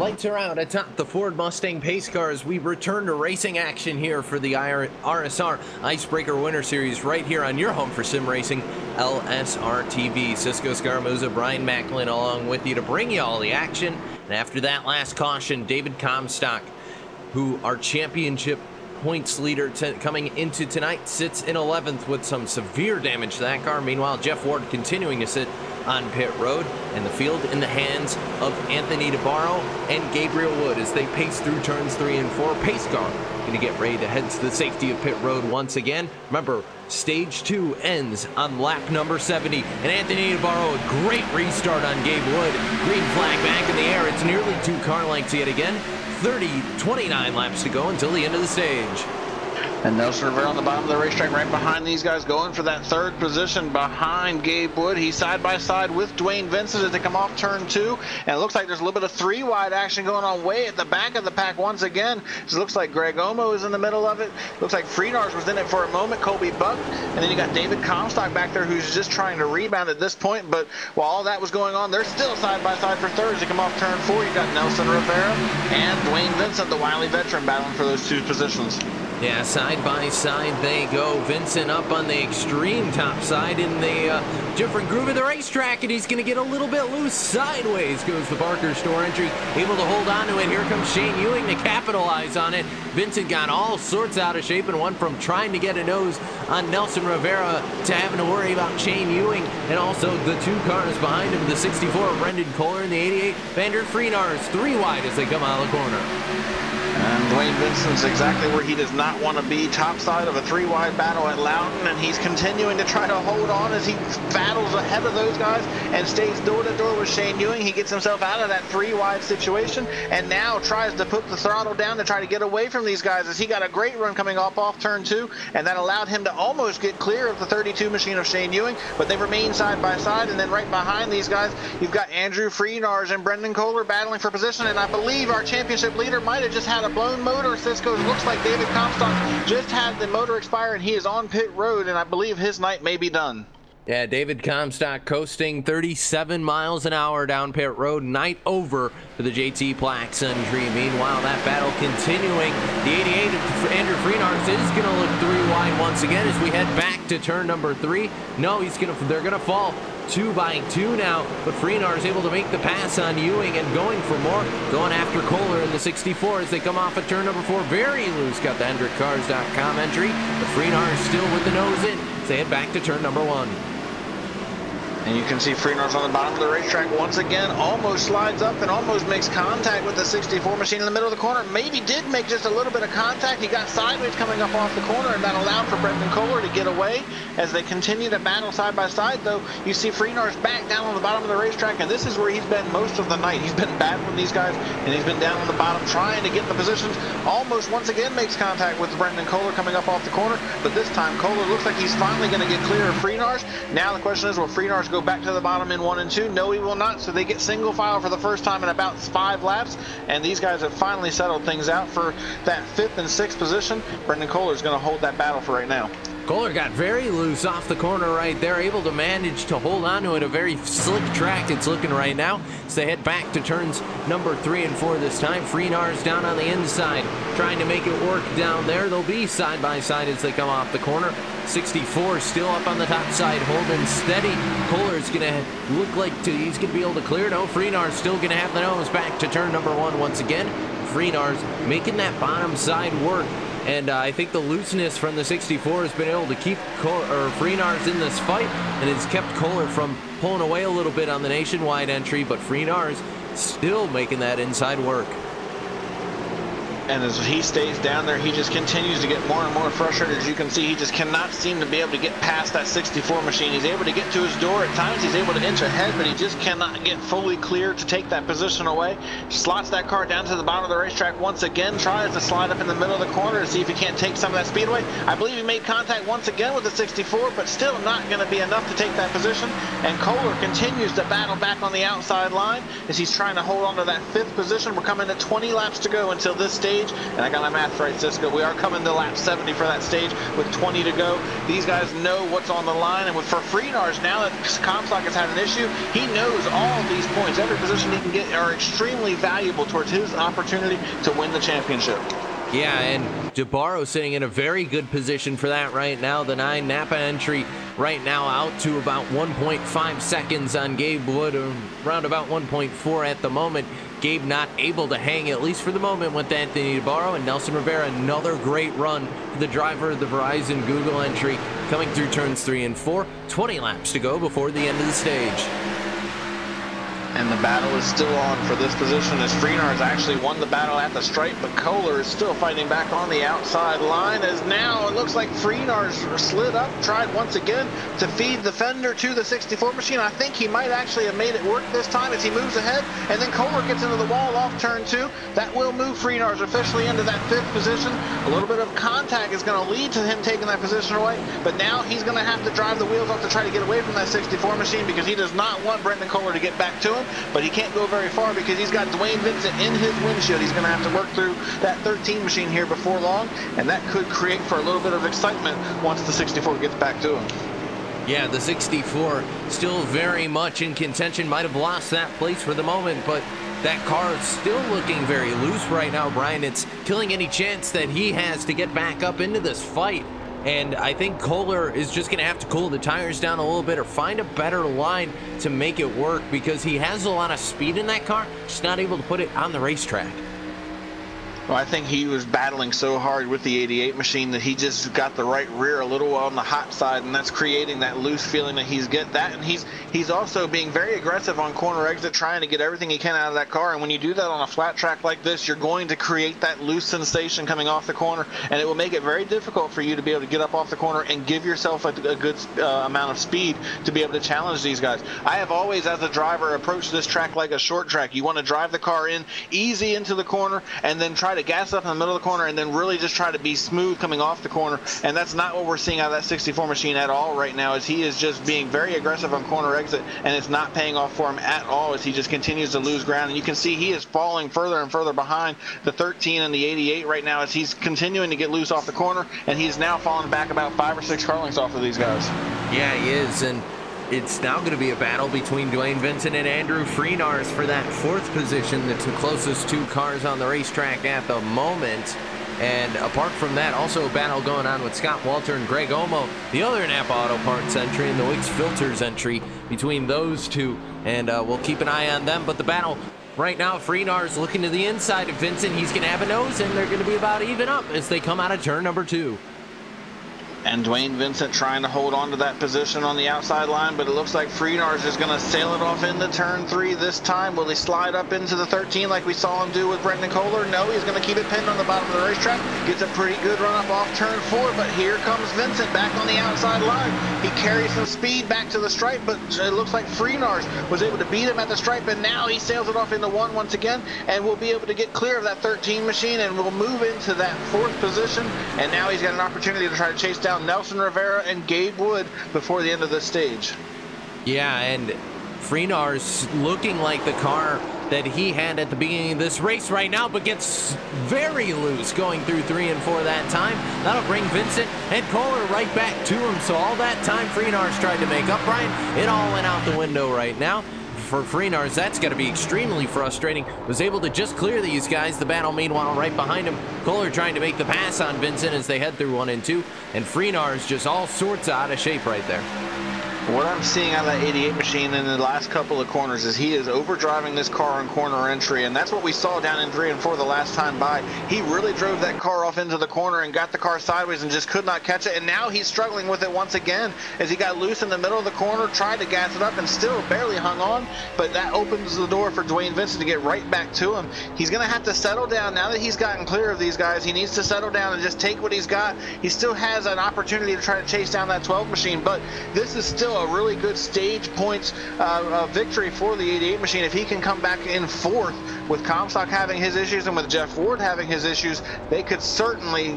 Lights are out atop the Ford Mustang pace car as we return to racing action here for the RSR Icebreaker Winter Series right here on your home for sim racing, LSRTV. Cisco Scaramuza, Brian Macklin along with you to bring you all the action. And after that last caution, David Comstock, who our championship points leader coming into tonight, sits in 11th with some severe damage to that car. Meanwhile, Jeff Ward continuing to sit on pit road, and the field in the hands of Anthony DeBarro and Gabriel Wood as they pace through turns 3 and 4. Pace car going to get ready to head to the safety of pit road once again. Remember, stage 2 ends on lap number 70, and Anthony DeBarro, a great restart on Gabe Wood. Green flag back in the air. It's nearly 2 car lengths yet again. 29 laps to go until the end of the stage. And Nelson Rivera on the bottom of the racetrack right behind these guys, going for that 3rd position behind Gabe Wood. He's side by side with Dwayne Vincent as they come off turn 2. And it looks like there's a little bit of 3-wide action going on way at the back of the pack once again. It looks like Greg Omo is in the middle of it. Looks like Freenars was in it for a moment, Colby Buck. And then you got David Comstock back there who's just trying to rebound at this point. But while all that was going on, they're still side by side for 3rds. They come off turn 4. You got Nelson Rivera and Dwayne Vincent, the wily veteran, battling for those 2 positions. Yeah, side by side they go. Vincent up on the extreme top side in the different groove of the racetrack, and he's going to get a little bit loose. Sideways goes the Barker store entry, able to hold on to it. Here comes Shane Ewing to capitalize on it. Vincent got all sorts out of shape and went from trying to get a nose on Nelson Rivera to having to worry about Shane Ewing, and also the 2 cars behind him, the 64 Brendan Kohler and the 88 Vander Freenars, 3 wide as they come out of the corner. And Dwayne Vincent's exactly where he does not want to be, top side of a 3-wide battle at Loudon, and he's continuing to try to hold on as he battles ahead of those guys and stays door to door with Shane Ewing. He gets himself out of that 3-wide situation and now tries to put the throttle down to try to get away from these guys as he got a great run coming off turn 2, and that allowed him to almost get clear of the 32 machine of Shane Ewing, but they remain side by side. And then right behind these guys, you've got Andrew Freenars and Brendan Kohler battling for position, and I believe our championship leader might have just had a blown motor. Cisco, looks like David Comstock just had the motor expire and he is on pit road, and I believe his night may be done. Yeah, David Comstock coasting 37 miles an hour down pit road, night over for the JT Plax entry. Meanwhile, that battle continuing. The 88 Andrew Freenars is going to look 3 wide once again as we head back to turn number 3. No, they're going to fall 2 by 2 now, but Freenar is able to make the pass on Ewing and going for more, going after Kohler in the 64 as they come off at turn number 4. Very loose, got the HendrickCars.com entry, but Freenar is still with the nose in as they head back to turn number 1. And you can see Freenars on the bottom of the racetrack once again, almost slides up and almost makes contact with the 64 machine in the middle of the corner. Maybe did make just a little bit of contact. He got sideways coming up off the corner, and that allowed for Brendan Kohler to get away. As they continue to battle side by side, though, you see Freenars back down on the bottom of the racetrack, and this is where he's been most of the night. He's been battling these guys, and he's been down on the bottom trying to get the positions. Almost once again makes contact with Brendan Kohler coming up off the corner, but this time Kohler looks like he's finally going to get clear of Freenars. Now the question is, will Freenars go back to the bottom in 1 and 2? No, he will not. So they get single file for the first time in about 5 laps, and these guys have finally settled things out for that 5th and 6th position. Brendan Kohler is going to hold that battle for right now. Kohler got very loose off the corner right there, able to manage to hold on to it. A very slick track it's looking right now. So they head back to turns number 3 and 4 this time. Freenars down on the inside, trying to make it work down there. They'll be side by side as they come off the corner. 64 still up on the top side, holding steady. Kohler's going to look like he's going to be able to clear. No, Freenar's still going to have the nose back to turn number 1 once again. Freenar's making that bottom side work. And I think the looseness from the 64 has been able to keep Freenars in this fight, and has kept Kohler from pulling away a little bit on the nationwide entry, but Freenars still making that inside work. And as he stays down there, he just continues to get more and more frustrated. As you can see, he just cannot seem to be able to get past that 64 machine. He's able to get to his door at times. He's able to inch ahead, but he just cannot get fully clear to take that position away. Slots that car down to the bottom of the racetrack once again, tries to slide up in the middle of the corner to see if he can't take some of that speed away. I believe he made contact once again with the 64, but still not going to be enough to take that position. And Kohler continues to battle back on the outside line as he's trying to hold on to that 5th position. We're coming to 20 laps to go until this stage stage. And I got my math right, Cisco. We are coming to lap 70 for that stage with 20 to go. These guys know what's on the line, and for Freenars, now that Comstock has had an issue, he knows all of these points. Every position he can get are extremely valuable towards his opportunity to win the championship. Yeah, and DeBarro sitting in a very good position for that right now. The 9 Napa entry right now out to about 1.5 seconds on Gabe Wood, around about 1.4 at the moment. Gabe not able to hang, at least for the moment, with Anthony DeBarro. And Nelson Rivera, another great run for the driver of the Verizon Google entry, coming through turns 3 and 4. 20 laps to go before the end of the stage. And the battle is still on for this position as Freenars actually won the battle at the stripe, but Kohler is still fighting back on the outside line, as now it looks like Freenars slid up, tried once again to feed the fender to the 64 machine. I think he might actually have made it work this time as he moves ahead, and then Kohler gets into the wall off turn 2. That will move Freenars officially into that 5th position. A little bit of contact is going to lead to him taking that position away, but now he's going to have to drive the wheels off to try to get away from that 64 machine, because he does not want Brendan Kohler to get back to him. But he can't go very far because he's got Dwayne Vincent in his windshield. He's going to have to work through that 13 machine here before long, and that could create for a little bit of excitement once the 64 gets back to him. Yeah, the 64 still very much in contention. Might have lost that place for the moment, but that car is still looking very loose right now, Brian. It's killing any chance that he has to get back up into this fight. And I think Kohler is just going to have to cool the tires down a little bit or find a better line to make it work, because he has a lot of speed in that car, just not able to put it on the racetrack. Well, I think he was battling so hard with the 88 machine that he just got the right rear a little on the hot side, and that's creating that loose feeling that he's get that. And he's also being very aggressive on corner exit, trying to get everything he can out of that car. And when you do that on a flat track like this, you're going to create that loose sensation coming off the corner, and it will make it very difficult for you to be able to get up off the corner and give yourself a good amount of speed to be able to challenge these guys. I have always, as a driver, approached this track like a short track. You want to drive the car in easy into the corner and then try to gas up in the middle of the corner, and then really just try to be smooth coming off the corner. And that's not what we're seeing out of that 64 machine at all right now, as he is just being very aggressive on corner exit, and it's not paying off for him at all as he just continues to lose ground. And you can see he is falling further and further behind the 13 and the 88 right now as he's continuing to get loose off the corner, and he's now falling back about 5 or 6 car lengths off of these guys. Yeah, he is. And it's now going to be a battle between Dwayne Vincent and Andrew Freenars for that 4th position, the closest 2 cars on the racetrack at the moment. And apart from that, also a battle going on with Scott Walter and Greg Omo, the other Napa Auto Parts entry and the Wicks Filters entry between those 2. And we'll keep an eye on them. But the battle right now, Freenars looking to the inside of Vincent. He's going to have a nose, and they're going to be about even up as they come out of turn number 2. And Dwayne Vincent trying to hold on to that position on the outside line, but it looks like Freenars is going to sail it off into turn 3 this time. Will he slide up into the 13 like we saw him do with Brendan Kohler? No, he's going to keep it pinned on the bottom of the racetrack. Gets a pretty good run up off turn 4, but here comes Vincent back on the outside line. He carries some speed back to the stripe, but it looks like Freenars was able to beat him at the stripe, and now he sails it off into 1 once again, and will be able to get clear of that 13 machine, and will move into that 4th position. And now he's got an opportunity to try to chase down Nelson Rivera and Gabe Wood before the end of this stage. Yeah, and Freenars looking like the car that he had at the beginning of this race right now, but gets very loose going through 3 and 4 that time. That'll bring Vincent and Kohler right back to him. So all that time Freenars tried to make up, Brian, it all went out the window right now. For Freenars, that's got to be extremely frustrating. Was able to just clear these guys. The battle, meanwhile, right behind him. Kohler trying to make the pass on Vincent as they head through 1 and 2. And Freenars just all sorts out of shape right there. What I'm seeing out of that 88 machine in the last couple of corners is he is overdriving this car on corner entry, and that's what we saw down in 3 and 4 the last time by. He really drove that car off into the corner and got the car sideways and just could not catch it, and now he's struggling with it once again as he got loose in the middle of the corner, tried to gas it up and still barely hung on, but that opens the door for Dwayne Vincent to get right back to him. He's going to have to settle down. Now that he's gotten clear of these guys, he needs to settle down and just take what he's got. He still has an opportunity to try to chase down that 12 machine, but this is still a really good stage points victory for the 88 machine. If he can come back in 4th with Comstock having his issues and with Jeff Ward having his issues, they could certainly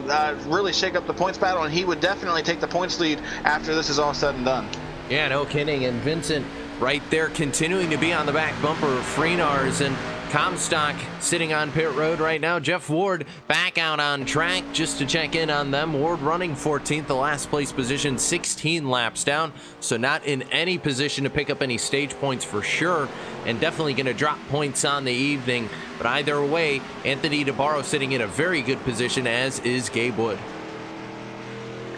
really shake up the points battle, and he would definitely take the points lead after this is all said and done. Yeah, no kidding. And Vincent right there continuing to be on the back bumper of Freenars, and Comstock sitting on pit road right now. Jeff Ward back out on track just to check in on them. Ward running 14th, the last place position, 16 laps down. So not in any position to pick up any stage points for sure, and definitely going to drop points on the evening. But either way, Anthony DeBarro sitting in a very good position, as is Gabe Wood.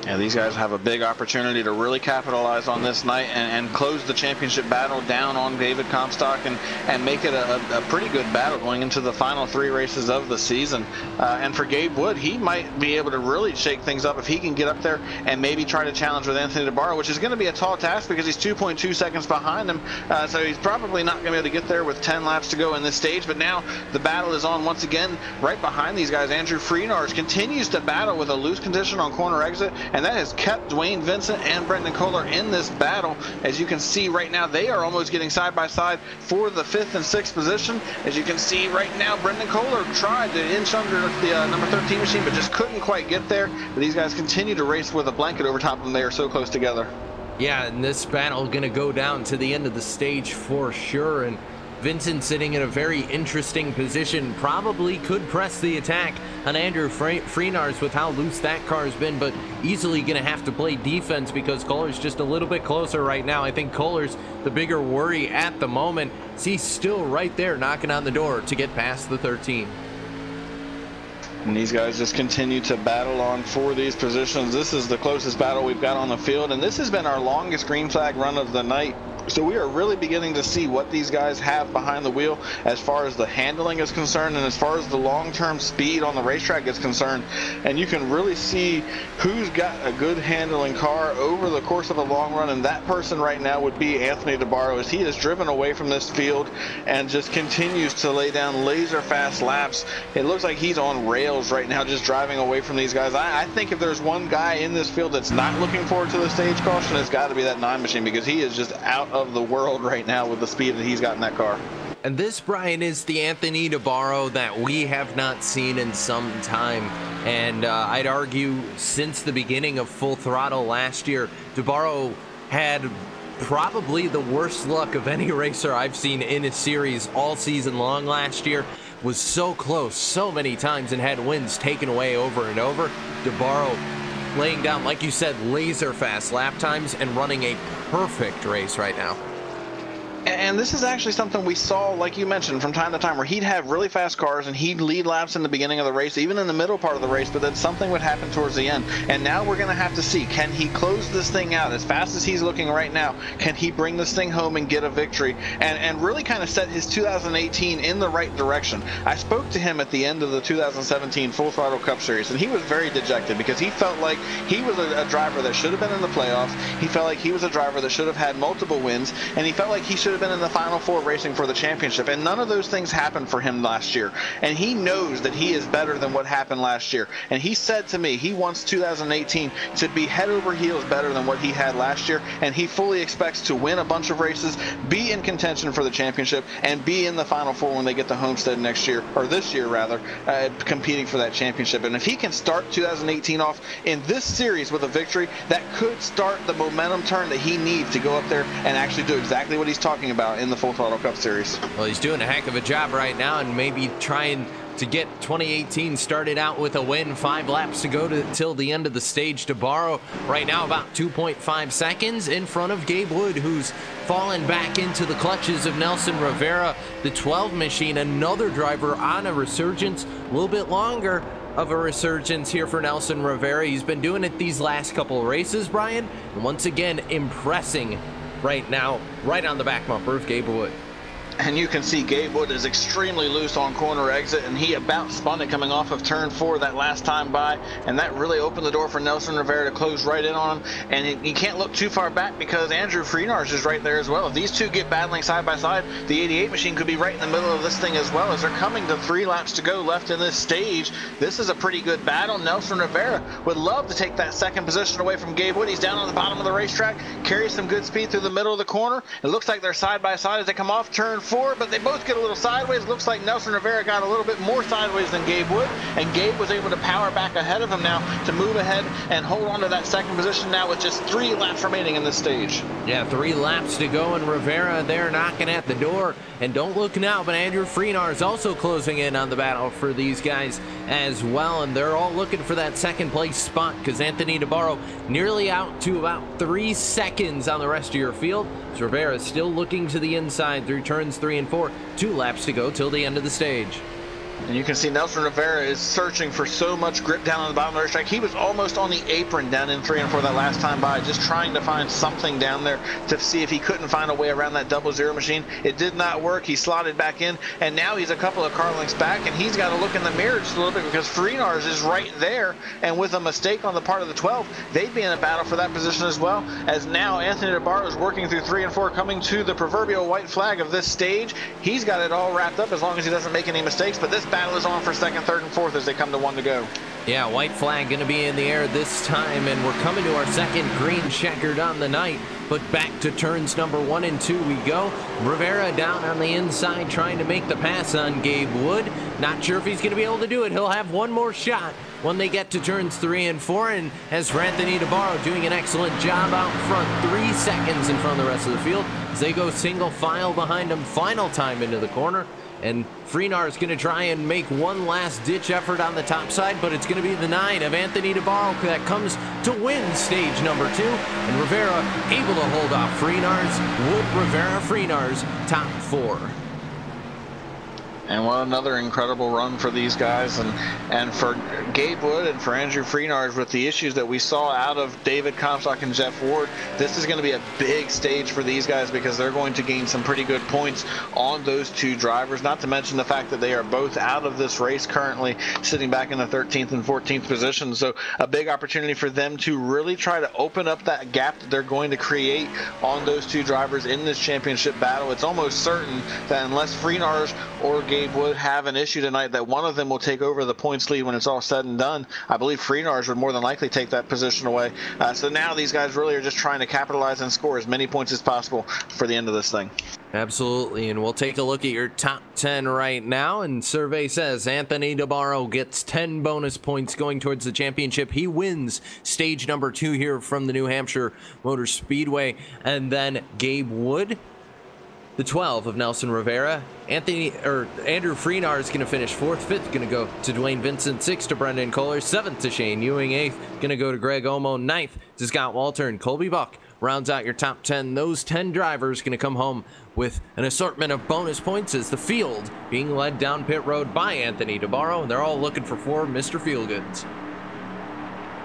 Yeah, these guys have a big opportunity to really capitalize on this night and close the championship battle down on David Comstock and make it a pretty good battle going into the final 3 races of the season. And for Gabe Wood, he might be able to really shake things up if he can get up there and maybe try to challenge with Anthony DeBarro, which is going to be a tall task because he's 2.2 seconds behind him. So he's probably not going to be able to get there with 10 laps to go in this stage. But now the battle is on once again right behind these guys. Andrew Freenars continues to battle with a loose condition on corner exit, and that has kept Dwayne Vincent and Brendan Kohler in this battle. As you can see right now, they are almost getting side by side for the 5th and 6th position. As you can see right now, Brendan Kohler tried to inch under the number 13 machine, but just couldn't quite get there. But these guys continue to race with a blanket over top of them. They are so close together. Yeah, and this battle going to go down to the end of the stage for sure. And Vincent sitting in a very interesting position, probably could press the attack on Andrew Freenars with how loose that car has been, but easily going to have to play defense because Kohler's just a little bit closer right now. I think Kohler's the bigger worry at the moment. He's still right there knocking on the door to get past the 13. And these guys just continue to battle on for these positions. This is the closest battle we've got on the field, and this has been our longest green flag run of the night. So we are really beginning to see what these guys have behind the wheel as far as the handling is concerned and as far as the long-term speed on the racetrack is concerned. And you can really see who's got a good handling car over the course of a long run, and that person right now would be Anthony DeBarro, as he is driven away from this field and just continues to lay down laser fast laps. It looks like he's on rails right now, just driving away from these guys. I think if there's one guy in this field that's not looking forward to the stage caution, it's got to be that 9 machine, because he is just out of the world right now with the speed that he's got in that car. And this, Brian, is the Anthony DeBarro that we have not seen in some time. And I'd argue since the beginning of Full Throttle last year, DeBarro had probably the worst luck of any racer I've seen in a series all season long last year. Was so close so many times and had wins taken away over and over. DeBarro laying down, like you said, laser fast lap times and running a perfect race right now. And this is actually something we saw, like you mentioned, from time to time, where he'd have really fast cars and he'd lead laps in the beginning of the race, even in the middle part of the race, but then something would happen towards the end. And now we're going to have to see, can he close this thing out as fast as he's looking right now? Can he bring this thing home and get a victory and really kind of set his 2018 in the right direction? I spoke to him at the end of the 2017 Full Throttle Cup Series, and he was very dejected because he felt like he was a driver that should have been in the playoffs. He felt like he was a driver that should have had multiple wins, and he felt like he should have been in the Final Four racing for the championship, and none of those things happened for him last year. And he knows that he is better than what happened last year. And he said to me he wants 2018 to be head over heels better than what he had last year, and he fully expects to win a bunch of races, be in contention for the championship, and be in the Final Four when they get to Homestead next year, or this year rather, competing for that championship. And if he can start 2018 off in this series with a victory, that could start the momentum turn that he needs to go up there and actually do exactly what he's talking about in the Full Throttle Cup Series. Well, he's doing a heck of a job right now, and maybe trying to get 2018 started out with a win. 5 laps to go till the end of the stage. DeBarro right now about 2.5 seconds in front of Gabe Wood, who's fallen back into the clutches of Nelson Rivera, the 12 machine, another driver on a resurgence, a little bit longer of a resurgence here for Nelson Rivera. He's been doing it these last couple of races, Brian, and once again impressing right now, right on the back bumper of Gabe Wood. And you can see Gabe Wood is extremely loose on corner exit, and he about spun it coming off of turn 4 that last time by, and that really opened the door for Nelson Rivera to close right in on him. And you can't look too far back because Andrew Freenars is right there as well. If these two get battling side by side, the 88 machine could be right in the middle of this thing as well. As they're coming to 3 laps to go left in this stage, this is a pretty good battle. Nelson Rivera would love to take that second position away from Gabe Wood. He's down on the bottom of the racetrack, carries some good speed through the middle of the corner. It looks like they're side by side as they come off turn 4, but they both get a little sideways. Looks like Nelson Rivera got a little bit more sideways than Gabe Wood, and Gabe was able to power back ahead of him now to move ahead and hold on to that second position now with just 3 laps remaining in this stage. Yeah, 3 laps to go, and Rivera there knocking at the door. And don't look now, but Andrew Freenar is also closing in on the battle for these guys as well, and they're all looking for that second place spot because Anthony DeBarro nearly out to about 3 seconds on the rest of your field. So Rivera is still looking to the inside through turns 3 and 4. 2 laps to go till the end of the stage. And you can see Nelson Rivera is searching for so much grip down on the bottom of the racetrack. He was almost on the apron down in 3 and 4 that last time by, just trying to find something down there to see if he couldn't find a way around that 00 machine. It did not work. He slotted back in, and now he's a couple of car lengths back, and he's got to look in the mirror just a little bit because Freenars is right there, and with a mistake on the part of the 12, they'd be in a battle for that position as well, as now Anthony DeBarro is working through 3 and 4, coming to the proverbial white flag of this stage. He's got it all wrapped up as long as he doesn't make any mistakes, but this battle is on for second, third, and fourth as they come to 1 to go. Yeah, white flag going to be in the air this time, and we're coming to our second green checkered on the night. But back to turns number 1 and 2 we go. Rivera down on the inside trying to make the pass on Gabe Wood. Not sure if he's going to be able to do it. He'll have one more shot when they get to turns 3 and 4. And as Anthony DeBarro doing an excellent job out front, 3 seconds in front of the rest of the field as they go single file behind him final time into the corner. And Freenar is going to try and make one last ditch effort on the top side, but it's going to be the 9 of Anthony DeBarro that comes to win stage number 2. And Rivera able to hold off Freenar's. Wood, Rivera, Freenar's top 4. And what another incredible run for these guys, and for Gabe Wood and for Andrew Freenars with the issues that we saw out of David Comstock and Jeff Ward. This is going to be a big stage for these guys because they're going to gain some pretty good points on those 2 drivers, not to mention the fact that they are both out of this race currently, sitting back in the 13th and 14th position. So a big opportunity for them to really try to open up that gap that they're going to create on those 2 drivers in this championship battle. It's almost certain that unless Freenars or Gabe Wood have an issue tonight, that one of them will take over the points lead when it's all said and done. I believe Freenars would more than likely take that position away. So now these guys really are just trying to capitalize and score as many points as possible for the end of this thing. Absolutely, and we'll take a look at your top 10 right now, and survey says Anthony DeBarro gets 10 bonus points going towards the championship. He wins stage number 2 here from the New Hampshire Motor Speedway, and then Gabe Wood, the 12 of Nelson Rivera. Andrew Freenar is going to finish 4th. 5th going to go to Dwayne Vincent. 6th to Brendan Kohler. 7th to Shane Ewing. 8th going to go to Greg Omo. 9th to Scott Walter, and Colby Buck rounds out your top 10. Those 10 drivers going to come home with an assortment of bonus points as the field being led down pit road by Anthony DeBarro, and they're all looking for 4 Mr. Feelgoods.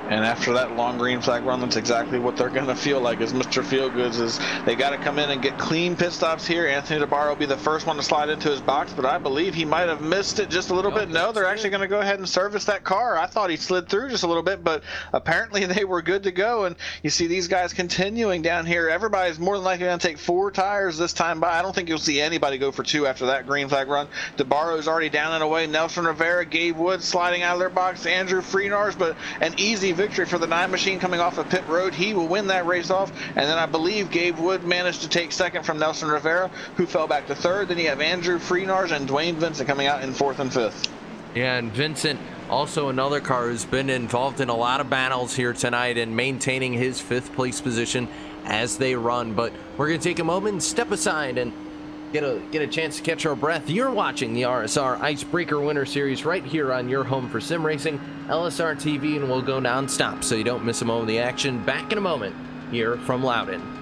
And after that long green flag run, that's exactly what they're going to feel like as Mr. Feelgoods is they got to come in and get clean pit stops here. Anthony DeBarro will be the first one to slide into his box, but I believe he might have missed it just a little bit. No, they're actually going to go ahead and service that car. I thought he slid through just a little bit, but apparently they were good to go. And you see these guys continuing down here. Everybody's more than likely going to take 4 tires this time by. I don't think you'll see anybody go for 2 after that green flag run. DeBarro's already down and away. Nelson Rivera, Gabe Wood sliding out of their box. Andrew Freenars, but an easy victory for the 9 machine coming off of pit road. He will win that race off. And then I believe Gabe Wood managed to take 2nd from Nelson Rivera, who fell back to 3rd. Then you have Andrew Freenars and Dwayne Vincent coming out in 4th and 5th. Yeah, and Vincent, also another car who's been involved in a lot of battles here tonight and maintaining his 5th place position as they run. But we're going to take a moment and step aside and get a chance to catch our breath. You're watching the RSR Icebreaker Winter Series right here on your home for sim racing, LSRTV, and we'll go non-stop so you don't miss a moment of the action. Back in a moment here from Loudon.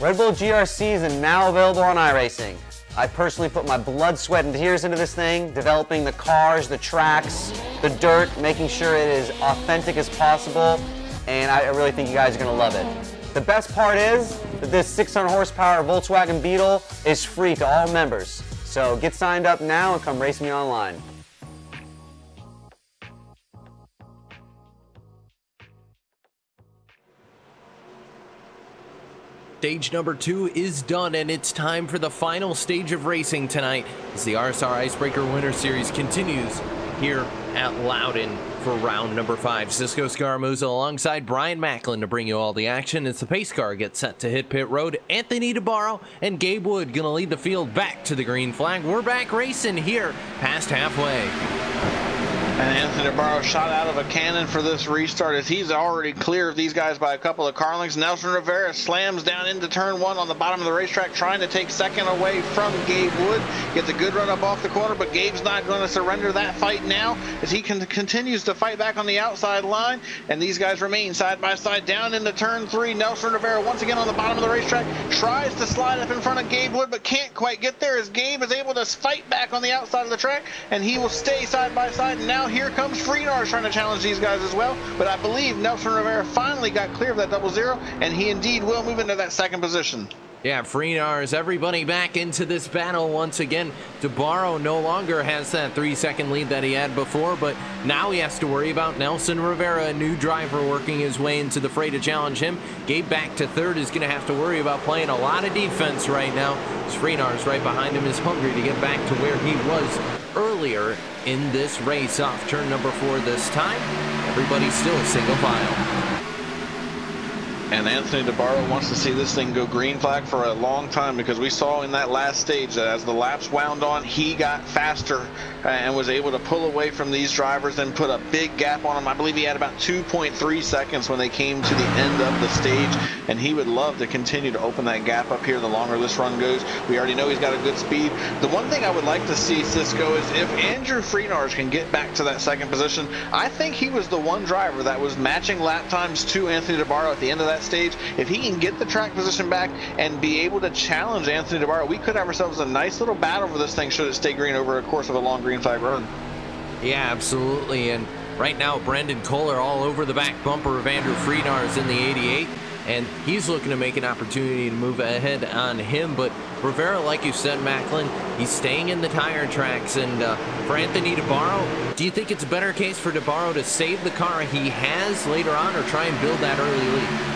Red Bull GRCs are now available on iRacing. I personally put my blood, sweat, and tears into this thing, developing the cars, the tracks, the dirt, making sure it is authentic as possible, and I really think you guys are going to love it. The best part is that this 600 horsepower Volkswagen Beetle is free to all members. So get signed up now and come race me online. Stage number 2 is done, and it's time for the final stage of racing tonight as the RSR Icebreaker Winter Series continues here at Loudon for round number 5. Cisco Scaramuza alongside Brian Macklin to bring you all the action as the pace car gets set to hit pit road. Anthony DeBarro and Gabe Wood gonna lead the field back to the green flag. We're back racing here past halfway. And Anthony DeBarro shot out of a cannon for this restart as he's already clear of these guys by a couple of car lengths. Nelson Rivera slams down into turn 1 on the bottom of the racetrack, trying to take second away from Gabe Wood. Gets a good run up off the corner, but Gabe's not going to surrender that fight now as he continues to fight back on the outside line. And these guys remain side by side down into turn 3. Nelson Rivera once again on the bottom of the racetrack, tries to slide up in front of Gabe Wood, but can't quite get there as Gabe is able to fight back on the outside of the track, and he will stay side by side. And now here comes Freenars trying to challenge these guys as well, but I believe Nelson Rivera finally got clear of that 0-0, and he indeed will move into that second position. Yeah, Freenars, everybody back into this battle once again. DeBarro no longer has that 3-second lead that he had before, but now he has to worry about Nelson Rivera, a new driver working his way into the fray to challenge him. Gabe back to third is going to have to worry about playing a lot of defense right now. Freenars right behind him is hungry to get back to where he was earlier in this race off turn number 4 this time. Everybody's still single file. And Anthony DeBarro wants to see this thing go green flag for a long time, because we saw in that last stage that as the laps wound on, he got faster and was able to pull away from these drivers and put a big gap on them. I believe he had about 2.3 seconds when they came to the end of the stage, and he would love to continue to open that gap up here the longer this run goes. We already know he's got a good speed. The one thing I would like to see, Cisco, is if Andrew Freenars can get back to that second position. I think he was the one driver that was matching lap times to Anthony DeBarro at the end of that stage. If he can get the track position back and be able to challenge Anthony DeBarro, we could have ourselves a nice little battle for this thing should it stay green over a course of a long green flag run. Yeah, absolutely. And right now, Brendan Kohler all over the back bumper of Andrew Freenars in the 88. And he's looking to make an opportunity to move ahead on him. But Rivera, like you said, Macklin, he's staying in the tire tracks. And for Anthony DeBarro, do you think it's a better case for DeBarro to save the car he has later on or try and build that early lead?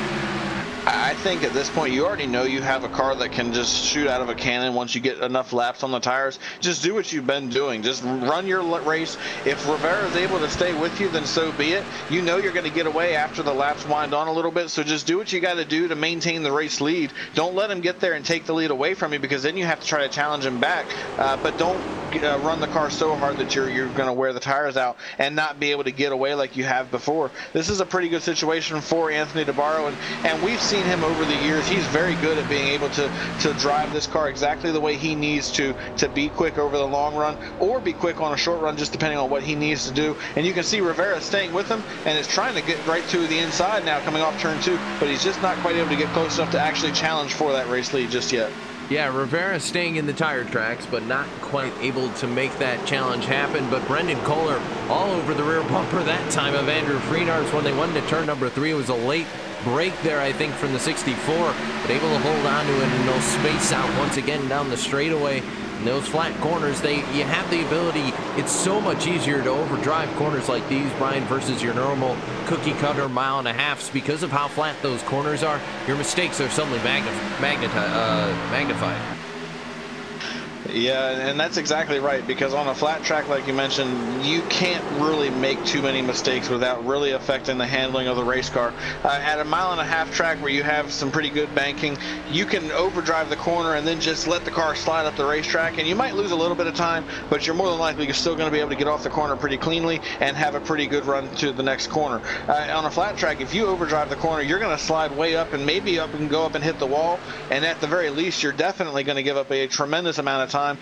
I think at this point you already know you have a car that can just shoot out of a cannon once you get enough laps on the tires. Just do what you've been doing. Just run your race. If Rivera is able to stay with you, then so be it. You know you're going to get away after the laps wind on a little bit, so just do what you got to do to maintain the race lead. Don't let him get there and take the lead away from you, because then you have to try to challenge him back. But don't run the car so hard that you're going to wear the tires out and not be able to get away like you have before. This is a pretty good situation for Anthony DeBarro, and we've seen him over the years. He's very good at being able to drive this car exactly the way he needs to be quick over the long run or be quick on a short run, just depending on what he needs to do. And you can see Rivera staying with him and is trying to get right to the inside now coming off turn 2, but he's just not quite able to get close enough to actually challenge for that race lead just yet. Yeah, Rivera staying in the tire tracks, but not quite able to make that challenge happen. But Brendan Kohler all over the rear bumper that time of Andrew Freenars when they went into turn number 3. It was a late break there, I think, from the 64, but able to hold on to it, and they'll space out once again down the straightaway. And those flat corners, you have the ability. It's so much easier to overdrive corners like these, Brian, versus your normal cookie cutter mile and a halfs. Because of how flat those corners are, your mistakes are suddenly magnified. Yeah, and that's exactly right, because on a flat track, like you mentioned, you can't really make too many mistakes without really affecting the handling of the race car. At a mile and a half track where you have some pretty good banking, you can overdrive the corner and then just let the car slide up the racetrack, and you might lose a little bit of time, but you're more than likely still going to be able to get off the corner pretty cleanly and have a pretty good run to the next corner. On a flat track, if you overdrive the corner, you're going to slide way up and maybe up and go up and hit the wall, and at the very least, you're definitely going to give up a tremendous amount of time.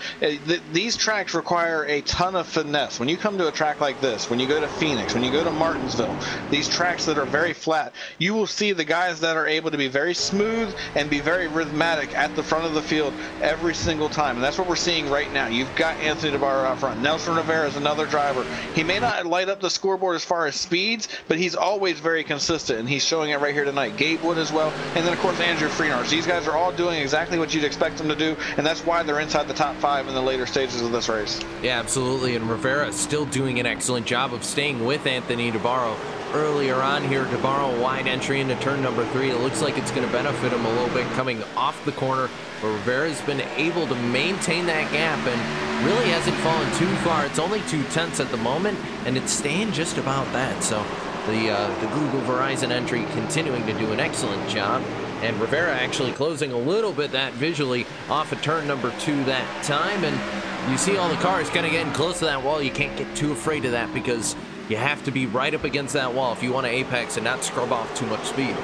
These tracks require a ton of finesse. When you come to a track like this, when you go to Phoenix, when you go to Martinsville, these tracks that are very flat, you will see the guys that are able to be very smooth and be very rhythmic at the front of the field every single time. And that's what we're seeing right now. You've got Anthony DeBarro out front. Nelson Rivera is another driver. He may not light up the scoreboard as far as speeds, but he's always very consistent, and he's showing it right here tonight. Gabe Wood as well, and then of course Andrew Freenarch. These guys are all doing exactly what you'd expect them to do, and that's why they're inside the top 5 in the later stages of this race. Yeah, absolutely, and Rivera still doing an excellent job of staying with Anthony DeBarro. Earlier on here, DeBarro wide entry into turn number 3. It looks like it's going to benefit him a little bit coming off the corner, but Rivera's been able to maintain that gap and really hasn't fallen too far. It's only 2/10 at the moment, and it's staying just about that. So the Google Verizon entry continuing to do an excellent job, and Rivera actually closing a little bit that visually off of turn number 2 that time. And you see all the cars kind of getting close to that wall. You can't get too afraid of that because you have to be right up against that wall if you want to apex and not scrub off too much speed.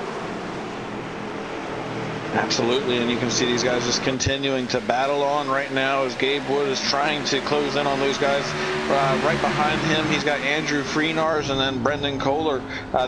Absolutely, and you can see these guys just continuing to battle on right now as Gabe Wood is trying to close in on those guys. Right behind him, he's got Andrew Freenarch and then Brendan Kohler.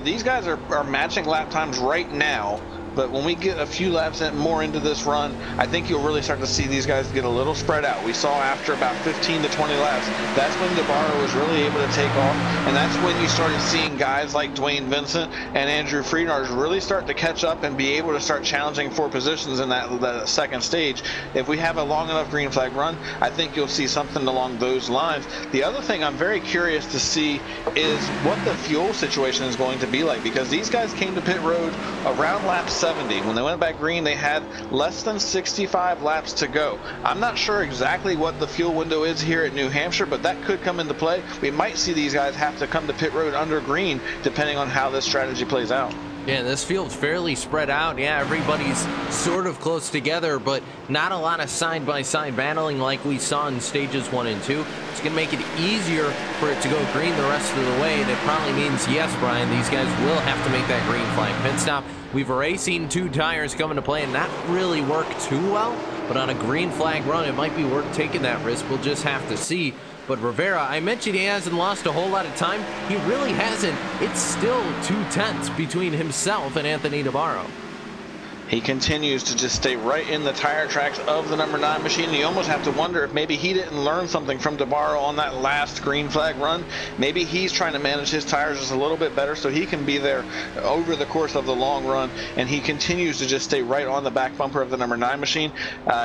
These guys are matching lap times right now. But when we get a few laps more into this run, I think you'll really start to see these guys get a little spread out. We saw after about 15 to 20 laps, that's when DeBarro was really able to take off, and that's when you started seeing guys like Dwayne Vincent and Andrew Freenarch really start to catch up and be able to start challenging for positions in that second stage. If we have a long enough green flag run, I think you'll see something along those lines. The other thing I'm very curious to see is what the fuel situation is going to be like, because these guys came to pit road around lap 70. When they went back green, they had less than 65 laps to go. I'm not sure exactly what the fuel window is here at New Hampshire, but that could come into play. We might see these guys have to come to pit road under green, depending on how this strategy plays out. Yeah, this field's fairly spread out. Yeah, everybody's sort of close together, but not a lot of side-by-side battling like we saw in stages 1 and 2. It's going to make it easier for it to go green the rest of the way, and it probably means, yes, Brian, these guys will have to make that green flag pit stop. We've already seen 2 tires come into play and not really work too well, but on a green flag run, it might be worth taking that risk. We'll just have to see. But Rivera, I mentioned he hasn't lost a whole lot of time. He really hasn't. It's still 2/10 between himself and Anthony DeBarro. He continues to just stay right in the tire tracks of the number 9 machine. And you almost have to wonder if maybe he didn't learn something from DeBarro on that last green flag run. Maybe he's trying to manage his tires just a little bit better so he can be there over the course of the long run. And he continues to just stay right on the back bumper of the number 9 machine.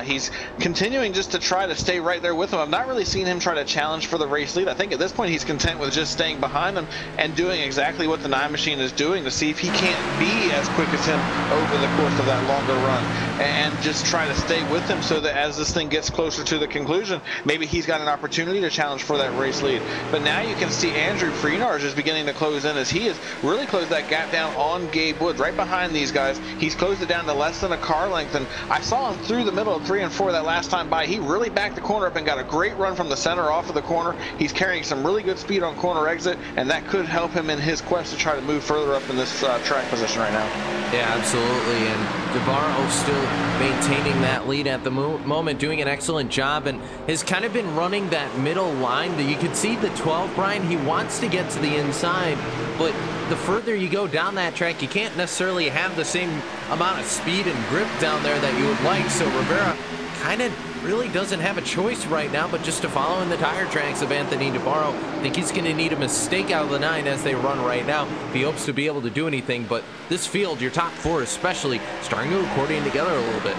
He's continuing just to try to stay right there with him. I've not really seen him try to challenge for the race lead. I think at this point he's content with just staying behind him and doing exactly what the 9 machine is doing to see if he can't be as quick as him over the course of that longer run, and just try to stay with him so that as this thing gets closer to the conclusion, maybe he's got an opportunity to challenge for that race lead. But now you can see Andrew Freenarch is beginning to close in as he has really closed that gap down on Gabe Wood right behind these guys. He's closed it down to less than a car length, and I saw him through the middle of 3 and 4 that last time by. He really backed the corner up and got a great run from the center off of the corner. He's carrying some really good speed on corner exit, and that could help him in his quest to try to move further up in this track position right now. Yeah, absolutely, and DeBarro still maintaining that lead at the moment, doing an excellent job, and has kind of been running that middle line. That you can see the 12, Brian, he wants to get to the inside, but the further you go down that track, you can't necessarily have the same amount of speed and grip down there that you would like. So Rivera kind of really doesn't have a choice right now but just to follow in the tire tracks of Anthony DeBarro. I think he's going to need a mistake out of the 9 as they run right now if he hopes to be able to do anything. But this field, your top 4 especially, starting to accordion together a little bit.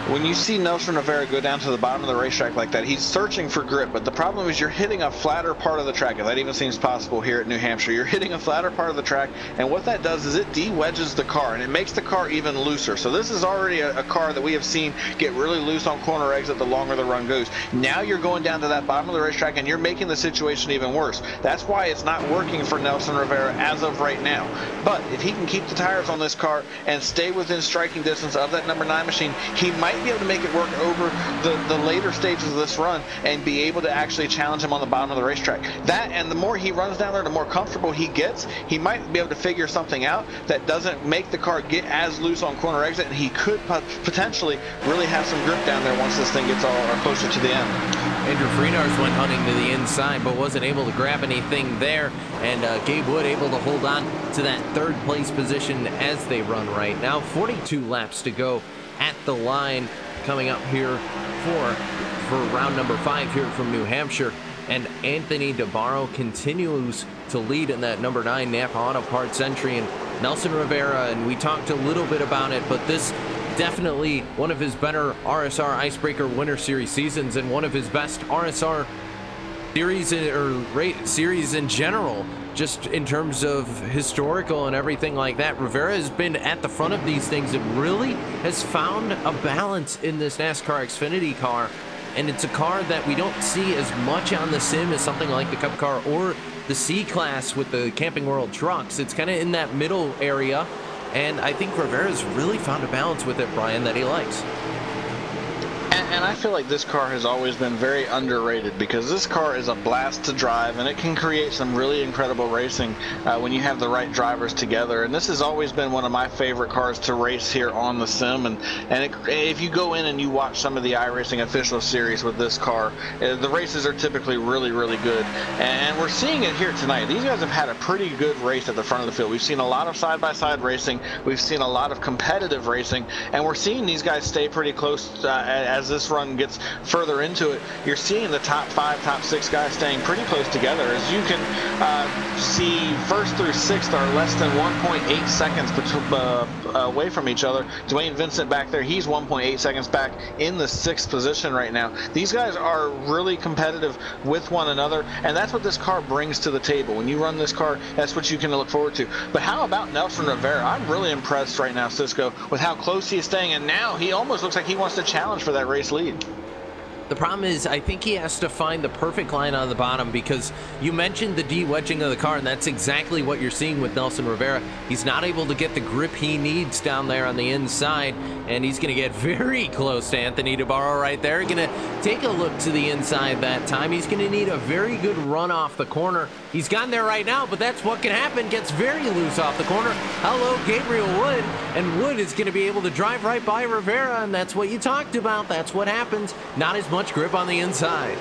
When you see Nelson Rivera go down to the bottom of the racetrack like that, he's searching for grip, but the problem is you're hitting a flatter part of the track. If that even seems possible here at New Hampshire, you're hitting a flatter part of the track, and what that does is it de-wedges the car, and it makes the car even looser. So this is already a car that we have seen get really loose on corner exit the longer the run goes. Now you're going down to that bottom of the racetrack, and you're making the situation even worse. That's why it's not working for Nelson Rivera as of right now. But if he can keep the tires on this car and stay within striking distance of that number 9 machine, he might might be able to make it work over the later stages of this run and be able to actually challenge him on the bottom of the racetrack. That, and the more he runs down there, the more comfortable he gets, he might be able to figure something out that doesn't make the car get as loose on corner exit, and he could potentially really have some grip down there once this thing gets all closer to the end. Andrew Freenars went hunting to the inside, but wasn't able to grab anything there, and Gabe Wood able to hold on to that third place position as they run right now. 42 laps to go at the line, coming up here for round number 5 here from New Hampshire. And Anthony DeBarro continues to lead in that number 9 Napa Auto Parts entry, and Nelson Rivera, and we talked a little bit about it, but this definitely one of his better RSR Icebreaker Winter Series seasons and one of his best RSR series in general, just in terms of historical and everything like that. Rivera has been at the front of these things and really has found a balance in this NASCAR Xfinity car, and it's a car that we don't see as much on the sim as something like the Cup car or the C-Class with the Camping World trucks. It's kind of in that middle area, and I think Rivera's really found a balance with it, Brian, that he likes. And I feel like this car has always been very underrated, because this car is a blast to drive, and it can create some really incredible racing when you have the right drivers together. And this has always been one of my favorite cars to race here on the sim. And if you go in and you watch some of the iRacing official series with this car, the races are typically really, really good. And we're seeing it here tonight. These guys have had a pretty good race at the front of the field. We've seen a lot of side-by-side racing. We've seen a lot of competitive racing, and we're seeing these guys stay pretty close as this run gets further into it. You're seeing the top 5, top 6 guys staying pretty close together. As you can see, 1st through 6th are less than 1.8 seconds away from each other. Dwayne Vincent back there, he's 1.8 seconds back in the 6th position right now. These guys are really competitive with one another, and that's what this car brings to the table. When you run this car, that's what you can look forward to. But how about Nelson Rivera? I'm really impressed right now, Cisco, with how close he is staying, and now he almost looks like he wants to challenge for that race lead. The problem is, I think he has to find the perfect line on the bottom, because you mentioned the de-wedging of the car, and that's exactly what you're seeing with Nelson Rivera. He's not able to get the grip he needs down there on the inside, and he's going to get very close to Anthony DeBarro right there. Going to take a look to the inside that time. He's going to need a very good run off the corner. He's gotten there right now, but that's what can happen. Gets very loose off the corner. Hello, Gabriel Wood, and Wood is going to be able to drive right by Rivera, and that's what you talked about. That's what happens. Not as much grip on the inside.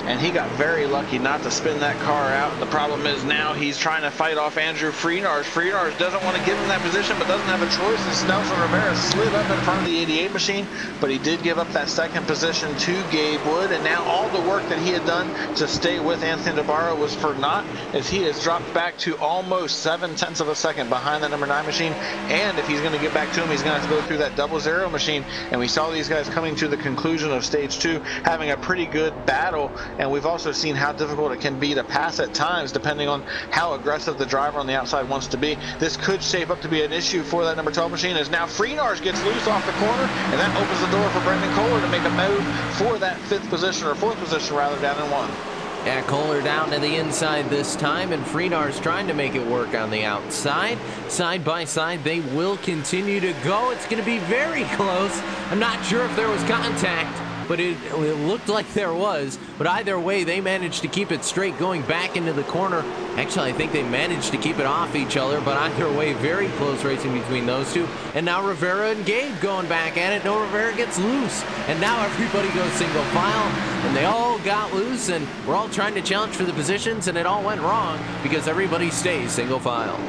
And he got very lucky not to spin that car out. The problem is now he's trying to fight off Andrew Freenars. Freenars doesn't want to give him that position, but doesn't have a choice. And Nelson Rivera slid up in front of the 88 machine, but he did give up that 2nd position to Gabe Wood. And now all the work that he had done to stay with Anthony DeBarro was for naught, as he has dropped back to almost 7/10 of a second behind the number 9 machine. And if he's going to get back to him, he's going to have to go through that 00 machine. And we saw these guys coming to the conclusion of stage 2 having a pretty good battle. And we've also seen how difficult it can be to pass at times, depending on how aggressive the driver on the outside wants to be. This could shape up to be an issue for that number 12 machine, as now Freenars gets loose off the corner, and that opens the door for Brendan Kohler to make a move for that 5th position, or 4th position rather, down in 1. Yeah, Kohler down to the inside this time, and Freenars trying to make it work on the outside. Side by side, they will continue to go. It's going to be very close. I'm not sure if there was contact, but it looked like there was. But either way, they managed to keep it straight going back into the corner. Actually, I think they managed to keep it off each other, but either way, very close racing between those two. And now Rivera and Gabe going back at it. No, Rivera gets loose, and now everybody goes single file, and they all got loose, and we're all trying to challenge for the positions, and it all went wrong because everybody stays single file.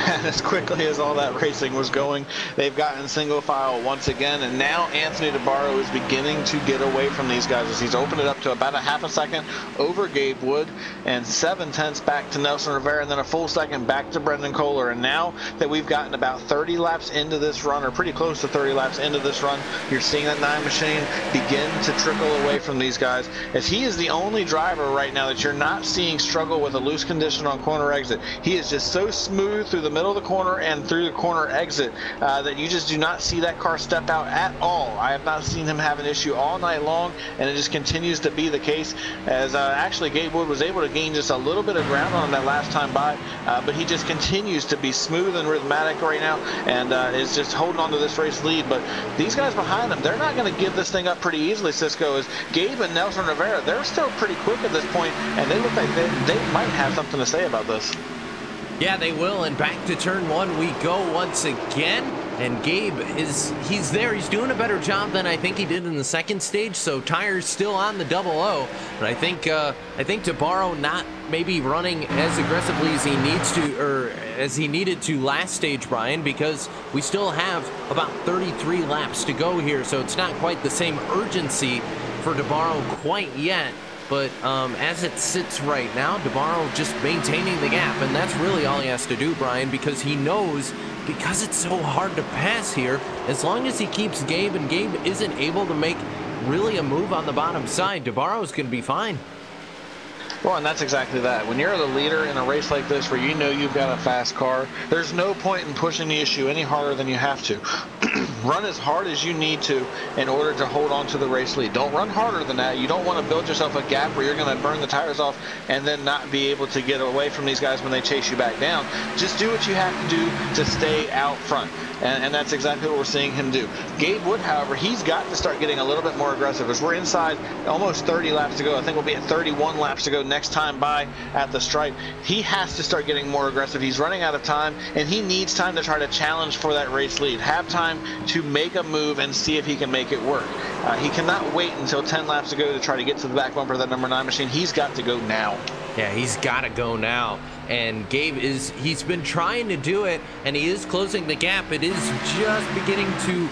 As quickly as all that racing was going, they've gotten single file once again, and now Anthony DeBarro is beginning to get away from these guys, as he's opened it up to about a half a second over Gabe Wood, and 7/10 back to Nelson Rivera, and then a full second back to Brendan Kohler. And now that we've gotten about 30 laps into this run, or pretty close to 30 laps into this run, you're seeing that 9 machine begin to trickle away from these guys, as he is the only driver right now that you're not seeing struggle with a loose condition on corner exit. He is just so smooth through the middle of the corner and through the corner exit that you just do not see that car step out at all. I have not seen him have an issue all night long, and it just continues to be the case, as actually Gabe Wood was able to gain just a little bit of ground on him that last time by, but he just continues to be smooth and rhythmic right now, and is just holding on to this race lead. But these guys behind him, they're not going to give this thing up pretty easily, Cisco, as Gabe and Nelson Rivera, they're still pretty quick at this point, and they look like they might have something to say about this. Yeah, they will, and back to turn one we go once again. And Gabe he's there. He's doing a better job than I think he did in the second stage. So tires still on the 00. But I think DeBarro not maybe running as aggressively as he needs to, or as he needed to last stage, Brian, because we still have about 33 laps to go here. So it's not quite the same urgency for DeBarro quite yet. But as it sits right now, DeBarro just maintaining the gap, and that's really all he has to do, Brian, because he knows, because it's so hard to pass here, as long as he keeps Gabe and Gabe isn't able to make really a move on the bottom side, DeBarro's going to be fine. Well, and that's exactly that. When you're the leader in a race like this where you know you've got a fast car, there's no point in pushing the issue any harder than you have to. Run as hard as you need to in order to hold on to the race lead. Don't run harder than that. You don't want to build yourself a gap where you're going to burn the tires off and then not be able to get away from these guys when they chase you back down. Just do what you have to do to stay out front. And that's exactly what we're seeing him do. Gabe Wood, however, he's got to start getting a little bit more aggressive as we're inside almost 30 laps to go. I think we'll be at 31 laps to go next time by at the stripe. He has to start getting more aggressive. He's running out of time, and he needs time to try to challenge for that race lead. Have time to make a move and see if he can make it work. He cannot wait until 10 laps to go to try to get to the back bumper of that number 9 machine. He's got to go now. Yeah, he's got to go now. And Gabe he's been trying to do it, and he is closing the gap. It is just beginning to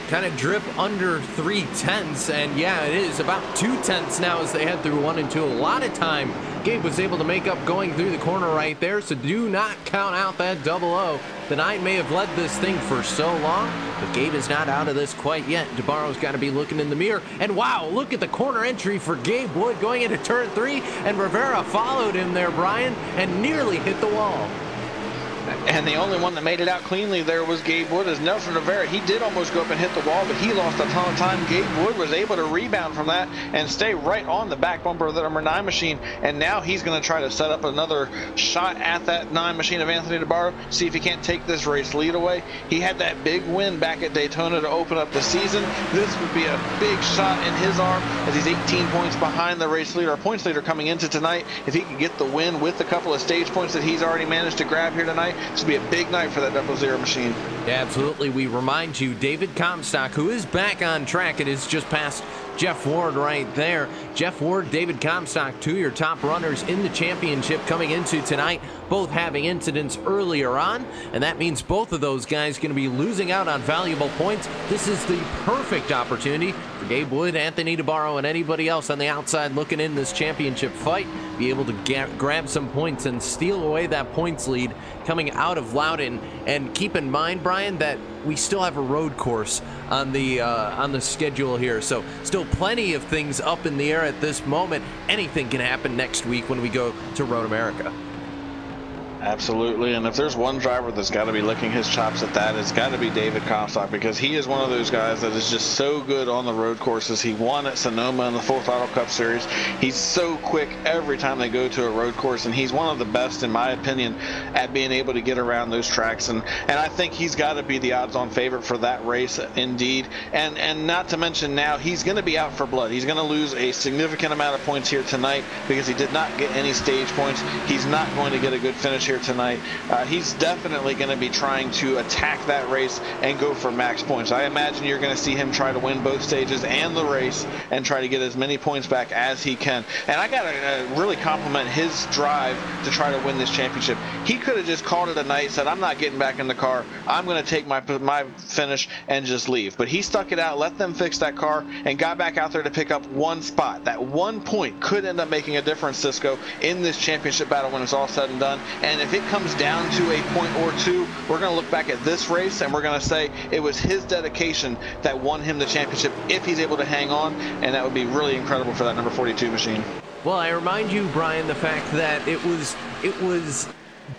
kind of drip under 3/10, and yeah, it is about 2/10 now as they head through 1 and 2. A lot of time Gabe was able to make up going through the corner right there, so do not count out that 00. The 9 may have led this thing for so long, but Gabe is not out of this quite yet. DeBarro's got to be looking in the mirror, and wow, look at the corner entry for Gabe Wood going into turn 3, and Rivera followed him there, Brian, and nearly hit the wall. And the only one that made it out cleanly there was Gabe Wood, as Nelson Rivera, he did almost go up and hit the wall, but he lost a ton of time. Gabe Wood was able to rebound from that and stay right on the back bumper of the number 9 machine, and now he's going to try to set up another shot at that 9 machine of Anthony DeBarro, see if he can't take this race lead away. He had that big win back at Daytona to open up the season. This would be a big shot in his arm, as he's 18 points behind the race leader, or points leader coming into tonight. If he could get the win with a couple of stage points that he's already managed to grab here tonight, this would be a big night for that 00 machine. Yeah, absolutely. We remind you, David Comstock, who is back on track, it is just past Jeff Ward right there. Jeff Ward, David Comstock, 2 of your top runners in the championship coming into tonight, both having incidents earlier on, and that means both of those guys going to be losing out on valuable points. This is the perfect opportunity for Gabe Wood, Anthony DeBarro, and anybody else on the outside looking in this championship fight, be able to grab some points and steal away that points lead coming out of Loudon. And keep in mind, Brian, that we still have a road course on the schedule here, so still plenty of things up in the air at this moment. Anything can happen next week when we go to Road America. Absolutely, and if there's one driver that's got to be licking his chops at that, it's got to be David Comstock, because he is one of those guys that is just so good on the road courses. He won at Sonoma in the Full Throttle Cup Series. He's so quick every time they go to a road course, and he's one of the best, in my opinion, at being able to get around those tracks, and I think he's got to be the odds-on favorite for that race indeed. And not to mention, now he's going to be out for blood. He's going to lose a significant amount of points here tonight because he did not get any stage points. He's not going to get a good finish here tonight. He's definitely going to be trying to attack that race and go for max points. I imagine you're going to see him try to win both stages and the race and try to get as many points back as he can. And I got to really compliment his drive to try to win this championship. He could have just called it a night, said, I'm not getting back in the car. I'm going to take my finish and just leave. But he stuck it out, let them fix that car, and got back out there to pick up one spot. That 1 point could end up making a difference, Cisco, in this championship battle when it's all said and done. And if it comes down to a point or two, we're going to look back at this race and we're going to say it was his dedication that won him the championship if he's able to hang on, and that would be really incredible for that number 42 machine. Well, I remind you, Brian, the fact that it was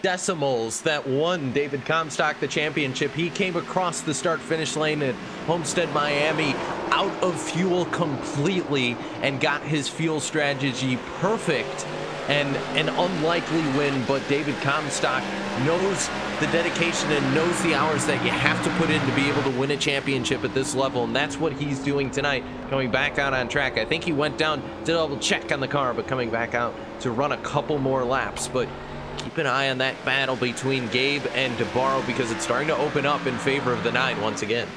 decimals that won David Comstock the championship. He came across the start-finish lane at Homestead, Miami, out of fuel completely and got his fuel strategy perfect. And an unlikely win, but David Comstock knows the dedication and knows the hours that you have to put in to be able to win a championship at this level, and that's what he's doing tonight, coming back out on track. I think he went down to double check on the car, but coming back out to run a couple more laps. But keep an eye on that battle between Gabe and DeBarro, because it's starting to open up in favor of the 9 once again.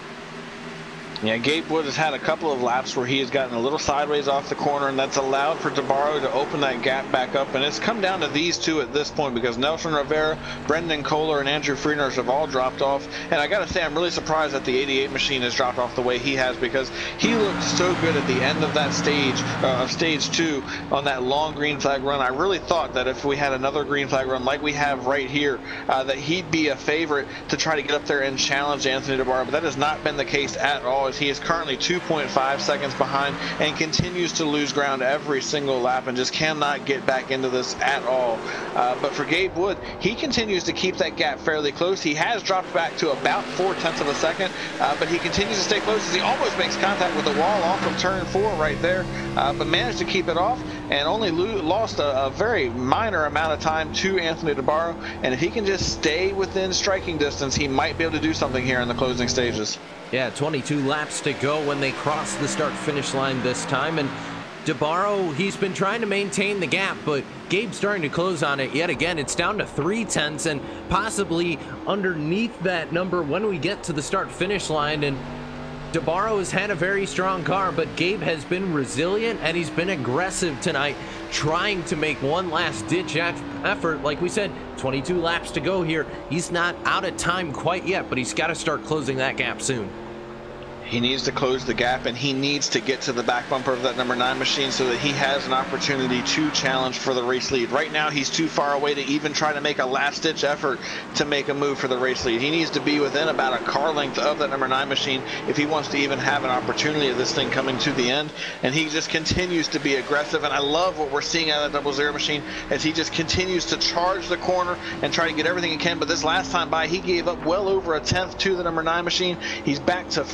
Yeah, Gabe Wood has had a couple of laps where he has gotten a little sideways off the corner, and that's allowed for DeBarro to open that gap back up. And it's come down to these two at this point, because Nelson Rivera, Brendan Kohler, and Andrew Freeners have all dropped off. And I got to say, I'm really surprised that the 88 machine has dropped off the way he has, because he looked so good at the end of that stage, of stage 2, on that long green flag run. I really thought that if we had another green flag run like we have right here, that he'd be a favorite to try to get up there and challenge Anthony DeBarro. But that has not been the case at all. He is currently 2.5 seconds behind and continues to lose ground every single lap and just cannot get back into this at all. But for Gabe Wood, he continues to keep that gap fairly close. He has dropped back to about 0.4 of a second, but he continues to stay close as he almost makes contact with the wall off of turn 4 right there, but managed to keep it off and only lost a very minor amount of time to Anthony DeBarro. And if he can just stay within striking distance, he might be able to do something here in the closing stages. Yeah, 22 laps to go when they cross the start-finish line this time. And DeBarro, he's been trying to maintain the gap, but Gabe's starting to close on it yet again. It's down to 0.3 and possibly underneath that number when we get to the start-finish line. And DeBarro has had a very strong car, but Gabe has been resilient and he's been aggressive tonight, trying to make one last ditch effort. Like we said, 22 laps to go here. He's not out of time quite yet, but he's got to start closing that gap soon. He needs to close the gap, and he needs to get to the back bumper of that number 9 machine so that he has an opportunity to challenge for the race lead. Right now, he's too far away to even try to make a last-ditch effort to make a move for the race lead. He needs to be within about a car length of that number 9 machine if he wants to even have an opportunity of this thing coming to the end. And he just continues to be aggressive, and I love what we're seeing out of that 00 machine as he just continues to charge the corner and try to get everything he can. But this last time by, he gave up well over 1/10 to the number 9 machine. He's back to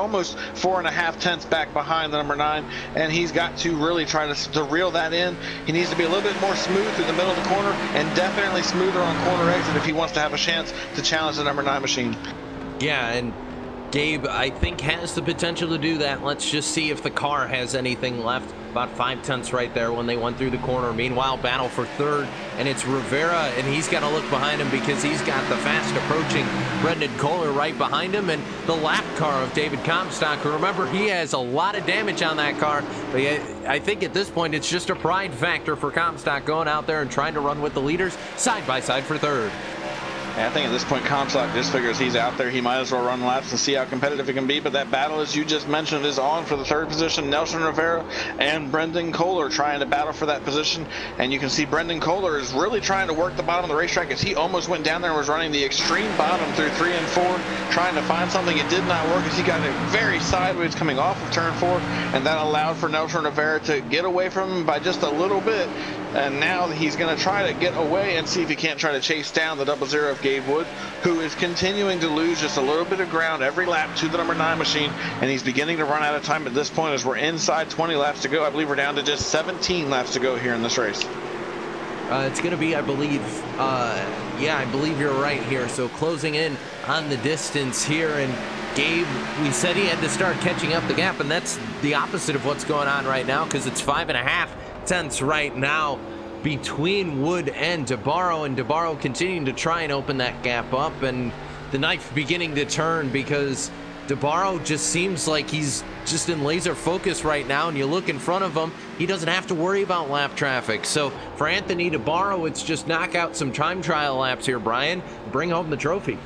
almost 4.5 tenths back behind the number 9, and he's got to really try to reel that in. He needs to be a little bit more smooth through the middle of the corner and definitely smoother on corner exit if he wants to have a chance to challenge the number 9 machine. Yeah, and Gabe, I think, has the potential to do that. Let's just see if the car has anything left. About 5 tenths right there when they went through the corner. Meanwhile, battle for third, and it's Rivera, and he's got to look behind him because he's got the fast approaching Brendan Kohler right behind him, and the lap car of David Comstock. Remember, he has a lot of damage on that car, but I think at this point it's just a pride factor for Comstock going out there and trying to run with the leaders side by side for third. I think at this point, Comstock just figures he's out there. He might as well run laps and see how competitive it can be. But that battle, as you just mentioned, is on for the third position. Nelson Rivera and Brendan Kohler trying to battle for that position. And you can see Brendan Kohler is really trying to work the bottom of the racetrack as he almost went down there and was running the extreme bottom through 3 and 4, trying to find something. It did not work as he got it very sideways coming off of turn 4. And that allowed for Nelson Rivera to get away from him by just a little bit. And now he's going to try to get away and see if he can't try to chase down the 00 of Gabe Wood, who is continuing to lose just a little bit of ground every lap to the number 9 machine. And he's beginning to run out of time at this point as we're inside 20 laps to go. I believe we're down to just 17 laps to go here in this race. It's going to be, I believe, yeah, I believe you're right here. So closing in on the distance here. And Gabe, we said he had to start catching up the gap, and that's the opposite of what's going on right now because it's 5.5 tenths right now between Wood and DeBarro continuing to try and open that gap up, and the knife beginning to turn because DeBarro just seems like he's just in laser focus right now, and you look in front of him, he doesn't have to worry about lap traffic. So for Anthony DeBarro, it's just knock out some time trial laps here, Brian, bring home the trophy.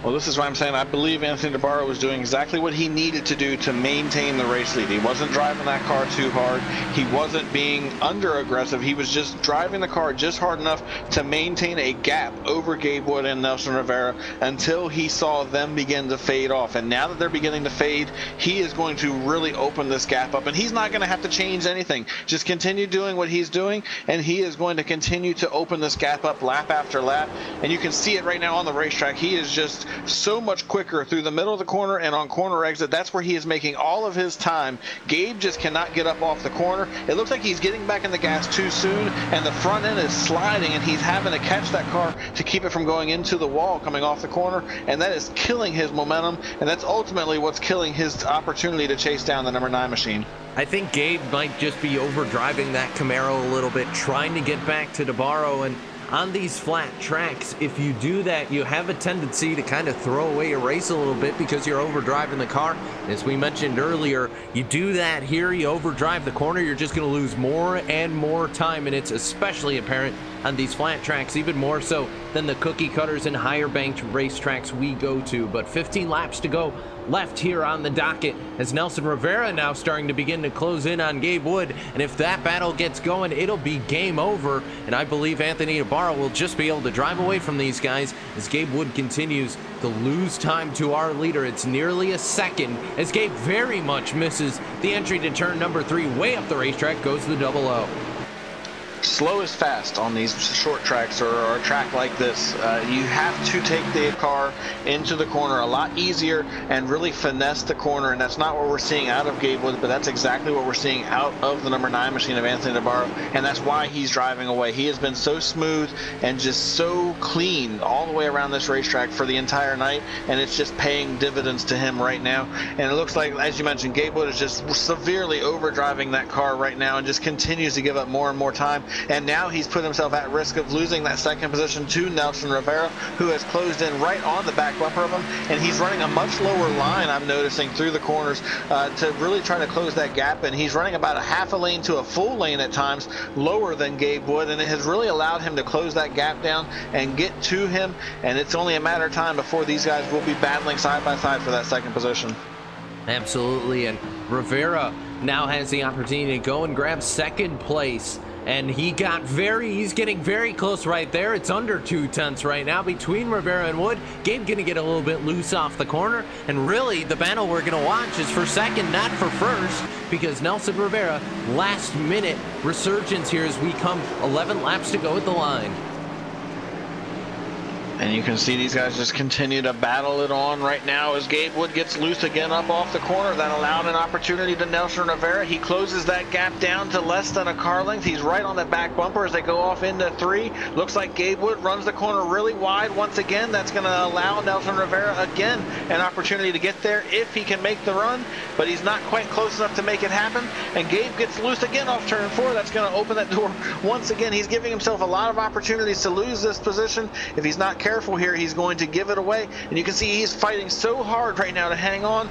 Well, this is what I'm saying. I believe Anthony DeBarro was doing exactly what he needed to do to maintain the race lead. He wasn't driving that car too hard. He wasn't being under aggressive. He was just driving the car just hard enough to maintain a gap over Gabe Wood and Nelson Rivera until he saw them begin to fade off. And now that they're beginning to fade, he is going to really open this gap up. And he's not going to have to change anything. Just continue doing what he's doing, and he is going to continue to open this gap up lap after lap. And you can see it right now on the racetrack. He is just so much quicker through the middle of the corner and on corner exit. That's where he is making all of his time. Gabe just cannot get up off the corner. It looks like he's getting back in the gas too soon, and the front end is sliding, and he's having to catch that car to keep it from going into the wall coming off the corner, and that is killing his momentum, and that's ultimately what's killing his opportunity to chase down the number 9 machine. I think Gabe might just be overdriving that Camaro a little bit, trying to get back to DeBarro. And on these flat tracks, if you do that, you have a tendency to kind of throw away a race a little bit because you're overdriving the car. As we mentioned earlier, you do that here, you overdrive the corner, you're just going to lose more and more time, and it's especially apparent on these flat tracks, even more so than the cookie cutters and higher banked racetracks we go to. But 15 laps to go left here on the docket as Nelson Rivera now starting to begin to close in on Gabe Wood, and if that battle gets going, it'll be game over, and I believe Anthony DeBarro will just be able to drive away from these guys as Gabe Wood continues to lose time to our leader. It's nearly a second as Gabe very much misses the entry to turn number 3. Way up the racetrack goes the double O. Slow is fast on these short tracks or a track like this. You have to take the car into the corner a lot easier and really finesse the corner, and that's not what we're seeing out of Gabe Wood, but that's exactly what we're seeing out of the number 9 machine of Anthony DeBarro, and that's why he's driving away. He has been so smooth and just so clean all the way around this racetrack for the entire night, and it's just paying dividends to him right now. And it looks like, as you mentioned, Gabe Wood is just severely overdriving that car right now and just continues to give up more and more time. And now he's put himself at risk of losing that second position to Nelson Rivera, who has closed in right on the back bumper of him, and he's running a much lower line, I'm noticing, through the corners to really try to close that gap, and he's running about a half a lane to a full lane at times lower than Gabe Wood, and it has really allowed him to close that gap down and get to him, and it's only a matter of time before these guys will be battling side by side for that second position. Absolutely, and Rivera now has the opportunity to go and grab second place. And he's getting very close right there. It's under 2 tenths right now between Rivera and Wood. Gabe gonna get a little bit loose off the corner. And really, the battle we're gonna watch is for second, not for first, because Nelson Rivera, last minute resurgence here as we come 11 laps to go at the line. And you can see these guys just continue to battle it on right now as Gabe Wood gets loose again up off the corner. That allowed an opportunity to Nelson Rivera. He closes that gap down to less than a car length. He's right on the back bumper as they go off into 3. Looks like Gabe Wood runs the corner really wide once again. That's going to allow Nelson Rivera again an opportunity to get there if he can make the run, but he's not quite close enough to make it happen. And Gabe gets loose again off turn 4. That's going to open that door once again. He's giving himself a lot of opportunities to lose this position. If he's not careful here, he's going to give it away, and you can see he's fighting so hard right now to hang on,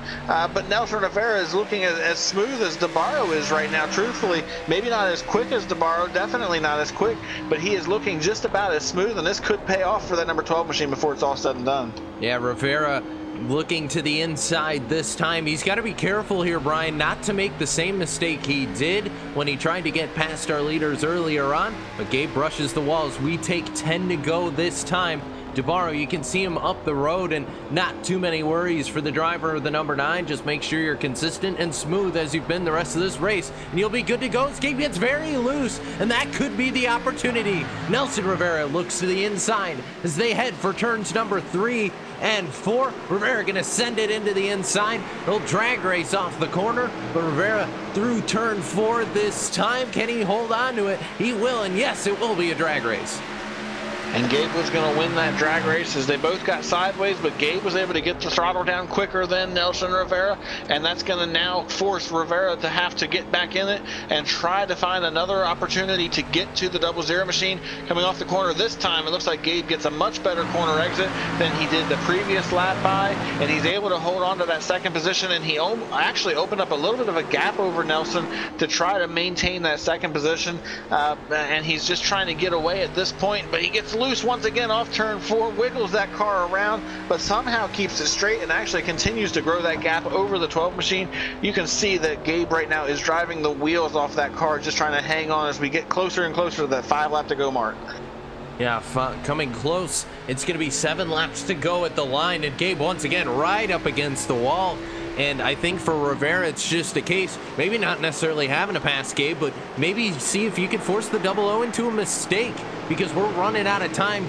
but Nelson Rivera is looking as smooth as DeBarro is right now, truthfully. Maybe not as quick as DeBarro, definitely not as quick, but he is looking just about as smooth, and this could pay off for that number 12 machine before it's all said and done. Yeah, Rivera looking to the inside this time. He's got to be careful here, Brian, not to make the same mistake he did when he tried to get past our leaders earlier on, but Gabe brushes the walls. We take 10 to go this time. DeBarro, you can see him up the road, and not too many worries for the driver of the number 9. Just make sure you're consistent and smooth as you've been the rest of this race, and you'll be good to go. Gabe gets very loose, and that could be the opportunity. Nelson Rivera looks to the inside as they head for turns number 3 and 4. Rivera gonna send it into the inside. He'll drag race off the corner, but Rivera through turn 4 this time. Can he hold on to it? He will, and yes, it will be a drag race. And Gabe was going to win that drag race as they both got sideways, but Gabe was able to get the throttle down quicker than Nelson Rivera, and that's going to now force Rivera to have to get back in it and try to find another opportunity to get to the 00 machine. Coming off the corner this time, it looks like Gabe gets a much better corner exit than he did the previous lap by, and he's able to hold on to that second position, and he actually opened up a little bit of a gap over Nelson to try to maintain that second position, and he's just trying to get away at this point, but he gets loose loose once again off turn 4, wiggles that car around, but somehow keeps it straight and actually continues to grow that gap over the 12 machine. You can see that Gabe right now is driving the wheels off that car, just trying to hang on as we get closer and closer to that 5 lap to go mark. Yeah, coming close. It's going to be 7 laps to go at the line, and Gabe once again right up against the wall. And I think for Rivera, it's just a case, maybe not necessarily having to pass Gabe, but maybe see if you could force the 00 into a mistake, because we're running out of time.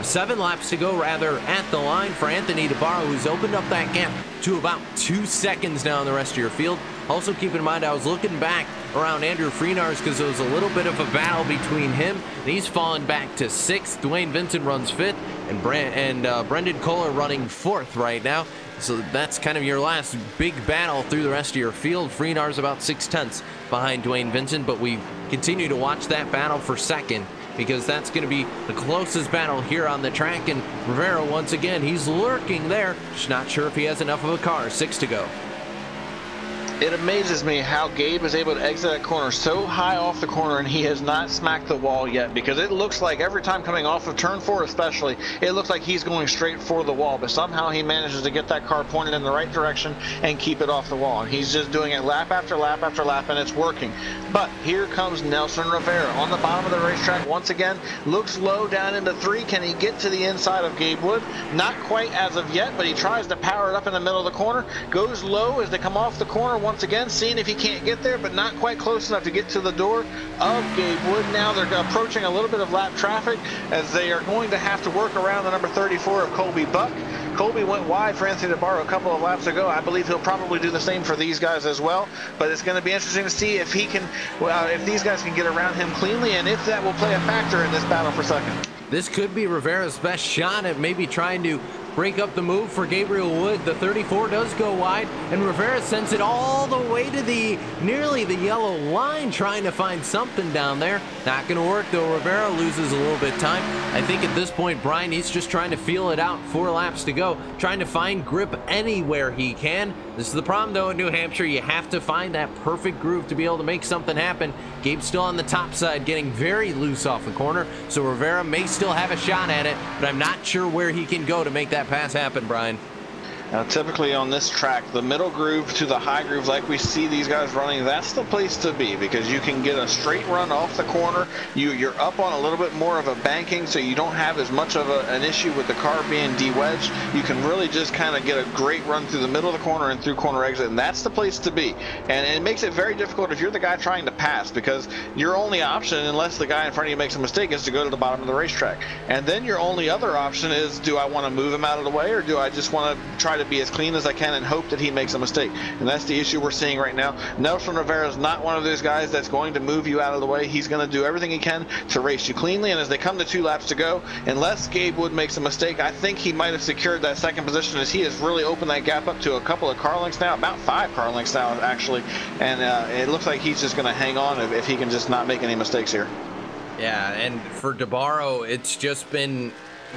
7 laps to go, rather, at the line for Anthony DeBarro, who's opened up that gap to about 2 seconds now in the rest of your field. Also, keep in mind, I was looking back around Andrew Freenars because there was a little bit of a battle between him, and he's fallen back to 6th. Dwayne Vincent runs 5th, and Brendan Kohler running 4th right now. So that's kind of your last big battle through the rest of your field. Freenar's about 6/10 behind Dwayne Vincent, but we continue to watch that battle for 2nd, because that's going to be the closest battle here on the track. And Rivera, once again, he's lurking there. Just not sure if he has enough of a car. 6 to go. It amazes me how Gabe is able to exit that corner so high off the corner and he has not smacked the wall yet, because it looks like every time coming off of turn 4 especially, it looks like he's going straight for the wall, but somehow he manages to get that car pointed in the right direction and keep it off the wall, and he's just doing it lap after lap after lap, and it's working. But here comes Nelson Rivera on the bottom of the racetrack once again, looks low down into 3. Can he get to the inside of Gabe Wood? Not quite as of yet, but he tries to power it up in the middle of the corner, goes low as they come off the corner once again, seeing if he can't get there, but not quite close enough to get to the door of Gabe Wood. Now they're approaching a little bit of lap traffic as they are going to have to work around the number 34 of Colby Buck. Colby went wide for Anthony DeBarro a couple of laps ago. I believe he'll probably do the same for these guys as well, but it's going to be interesting to see if he can, if these guys can get around him cleanly, and if that will play a factor in this battle for 2nd. This could be Rivera's best shot at maybe trying to break up the move for Gabriel Wood. The 34 does go wide, and Rivera sends it all the way to nearly the yellow line, trying to find something down there. Not going to work, though. Rivera loses a little bit of time. I think at this point, Brian, he's just trying to feel it out. 4 laps to go, trying to find grip anywhere he can. This is the problem, though, in New Hampshire. You have to find that perfect groove to be able to make something happen. Gabe's still on the top side, getting very loose off the corner, so Rivera may still have a shot at it, but I'm not sure where he can go to make that pass happen, Brian. Now, typically on this track, the middle groove to the high groove, like we see these guys running, that's the place to be, because you can get a straight run off the corner. You're up on a little bit more of a banking, so you don't have as much of an issue with the car being de-wedged. You can really just kind of get a great run through the middle of the corner and through corner exit, and that's the place to be. And it makes it very difficult if you're the guy trying to pass, because your only option, unless the guy in front of you makes a mistake, is to go to the bottom of the racetrack. And then your only other option is, do I want to move him out of the way, or do I just want to try to be as clean as I can and hope that he makes a mistake? And that's the issue we're seeing right now. Nelson Rivera is not one of those guys that's going to move you out of the way. He's going to do everything he can to race you cleanly, and as they come to 2 laps to go, unless Gabe Wood makes a mistake, I think he might have secured that 2nd position, as he has really opened that gap up to a couple of car lengths now, about 5 car lengths now actually, and it looks like he's just going to hang on if he can just not make any mistakes here. Yeah, and for DeBarro, it's just been,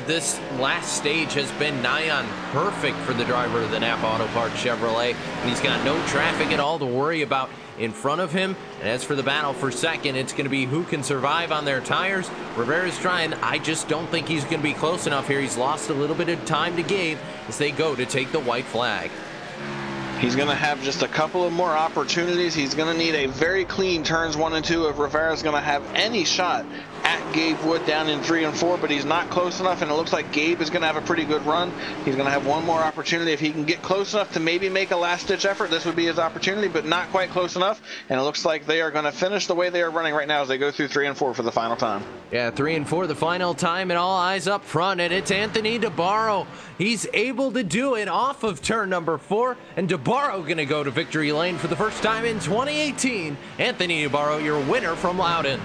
this last stage has been nigh on perfect for the driver of the Napa Auto Parts Chevrolet, and he's got no traffic at all to worry about in front of him. And as for the battle for 2nd, it's going to be who can survive on their tires. Rivera's trying. I just don't think he's going to be close enough here. He's lost a little bit of time to Gabe as they go to take the white flag. He's going to have just a couple of more opportunities. He's going to need a very clean turns 1 and 2 if Rivera's going to have any shot at Gabe Wood down in 3 and 4, but he's not close enough, and it looks like Gabe is going to have a pretty good run. He's going to have one more opportunity. If he can get close enough to maybe make a last-ditch effort, this would be his opportunity, but not quite close enough, and it looks like they are going to finish the way they are running right now as they go through 3 and 4 for the final time. Yeah, 3 and 4 the final time, and all eyes up front, and it's Anthony DeBarro. He's able to do it off of turn number 4, and DeBarro going to go to victory lane for the first time in 2018. Anthony DeBarro, your winner from Loudon.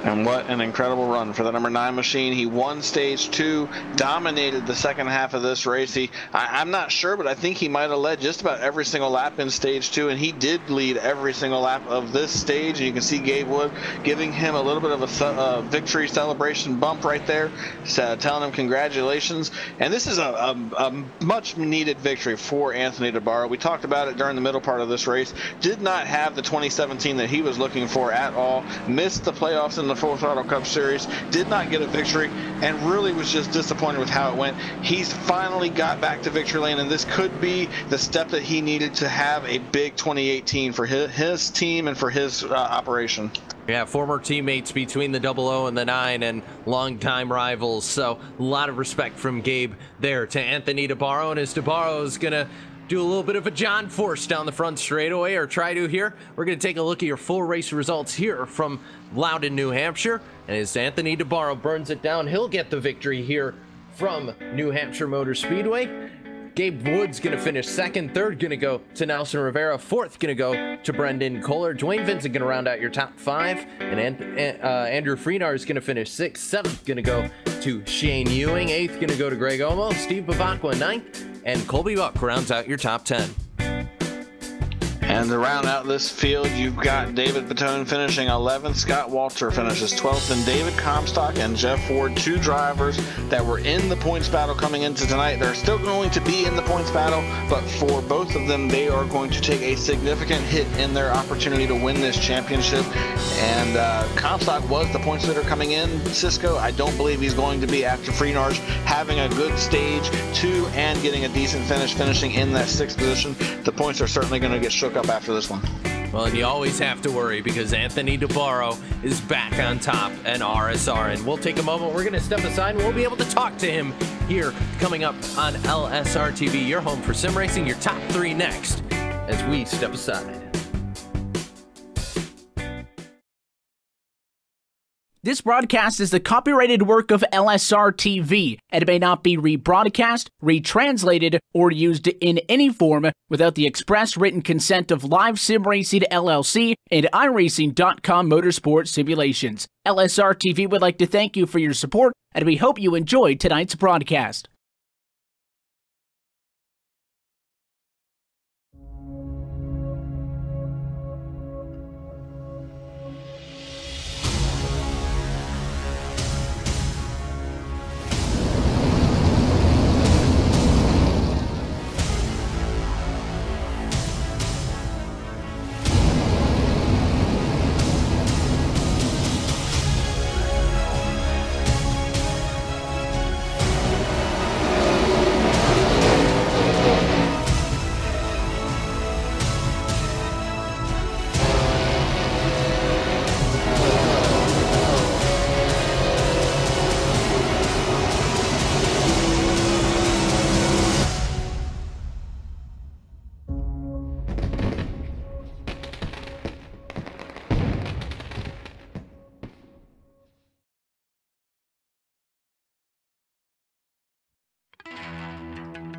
And what an incredible run for the number 9 machine. He won stage 2, dominated the second half of this race. I'm not sure, but I think he might have led just about every single lap in stage 2, and he did lead every single lap of this stage. And you can see Gabe Wood giving him a little bit of a victory celebration bump right there, telling him congratulations. And this is a much needed victory for Anthony DeBarro. We talked about it during the middle part of this race. Did not have the 2017 that he was looking for at all. Missed the playoffs in the Full Throttle Cup Series, did not get a victory, and really was just disappointed with how it went. He's finally got back to victory lane, and this could be the step that he needed to have a big 2018 for his team and for his operation. Yeah, former teammates between the 00 and the 9 and longtime rivals. So a lot of respect from Gabe there to Anthony DeBarro. And as DeBarro is going to do a little bit of a John Force down the front straightaway, or try to here, we're going to take a look at your full race results here from Loudon, New Hampshire. And as Anthony DeBarro burns it down, he'll get the victory here from New Hampshire Motor Speedway. Gabe Wood's going to finish second. Third going to go to Nelson Rivera. Fourth going to go to Brendan Kohler. Dwayne Vincent going to round out your top 5. And Andrew Freenar is going to finish 6th. 7th going to go to Shane Ewing. 8th going to go to Greg Omo. Steve Bavacqua 9th. And Colby Buck rounds out your top 10. And to round out this field, you've got David Batone finishing 11th, Scott Walter finishes 12th, and David Comstock and Jeff Ward, 2 drivers that were in the points battle coming into tonight. They're still going to be in the points battle, but for both of them, they are going to take a significant hit in their opportunity to win this championship. And Comstock was the points leader coming in. Cisco, I don't believe he's going to be after Freenarch having a good stage 2 and getting a decent finish, finishing in that 6th position. The points are certainly going to get shook up after this one. Well, and you always have to worry because Anthony DeBarro is back on top and RSR. And we'll take a moment. We're going to step aside and we'll be able to talk to him here coming up on LSRTV, your home for sim racing. Your top 3 next as we step aside. This broadcast is the copyrighted work of LSRTV and may not be rebroadcast, retranslated, or used in any form without the express written consent of Live Sim Racing LLC and iRacing.com Motorsport Simulations. LSRTV would like to thank you for your support, and we hope you enjoyed tonight's broadcast.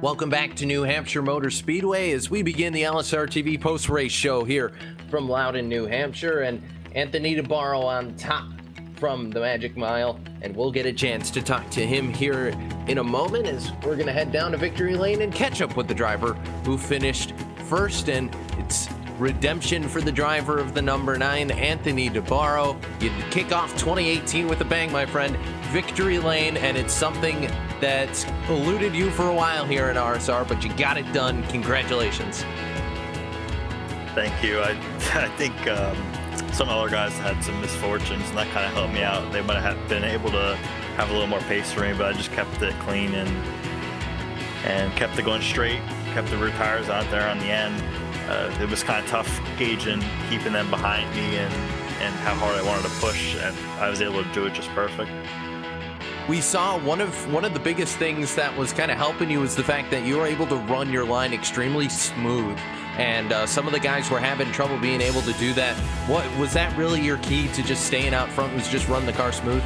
Welcome back to New Hampshire Motor Speedway as we begin the LSRTV post-race show here from Loudon, New Hampshire, and Anthony DeBarro on top from the Magic Mile, and we'll get a chance to talk to him here in a moment as we're going to head down to Victory Lane and catch up with the driver who finished first, and it's redemption for the driver of the number 9, Anthony DeBarro. You kick off 2018 with a bang, my friend. Victory Lane, and it's something that's eluded you for a while here in RSR, but you got it done. Congratulations. Thank you. I think some other guys had some misfortunes, and that kind of helped me out. They might have been able to have a little more pace for me, but I just kept it clean and kept it going straight, kept the rear tires out there on the end. It was kind of tough gauging, keeping them behind me and how hard I wanted to push, and I was able to do it just perfect. We saw one of the biggest things that was kind of helping you was the fact that you were able to run your line extremely smooth, and some of the guys were having trouble being able to do that. What was that really your key to just staying out front, was just run the car smooth?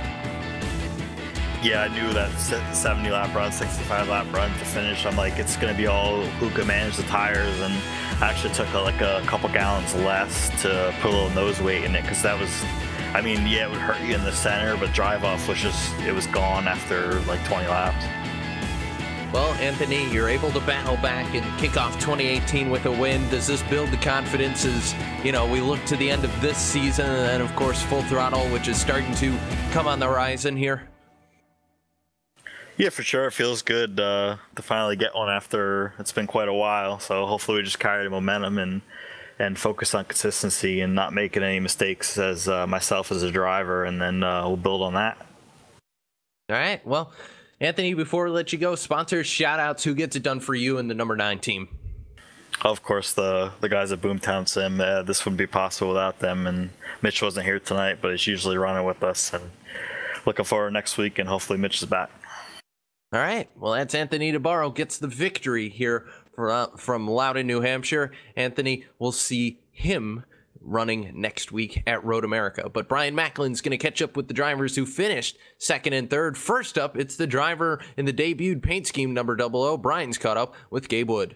Yeah, I knew that 70 lap run, 65 lap run to finish, I'm like, it's going to be all who can manage the tires, and I actually took like a couple gallons less to put a little nose weight in it, because that was, I mean, yeah, it would hurt you in the center, but drive off was just, it was gone after like 20 laps. Well, Anthony, you're able to battle back and kick off 2018 with a win. Does this build the confidence as, you know, we look to the end of this season, and then of course Full Throttle, which is starting to come on the horizon here? Yeah, for sure. It feels good to finally get one after it's been quite a while. So hopefully we just carry the momentum and focus on consistency and not making any mistakes as myself as a driver, and then we'll build on that. All right. Well, Anthony, before we let you go, sponsors, shout outs, who gets it done for you and the number 9 team? Of course, the guys at Boomtown Sim. This wouldn't be possible without them, and Mitch wasn't here tonight, but he's usually running with us, and looking forward to next week, and hopefully Mitch is back. All right. Well, that's Anthony DeBarro gets the victory here from Loudon, New Hampshire. Anthony, we'll see him running next week at Road America. But Brian Macklin's going to catch up with the drivers who finished second and third. First up, it's the driver in the debuted paint scheme number 00. Brian's caught up with Gabe Wood.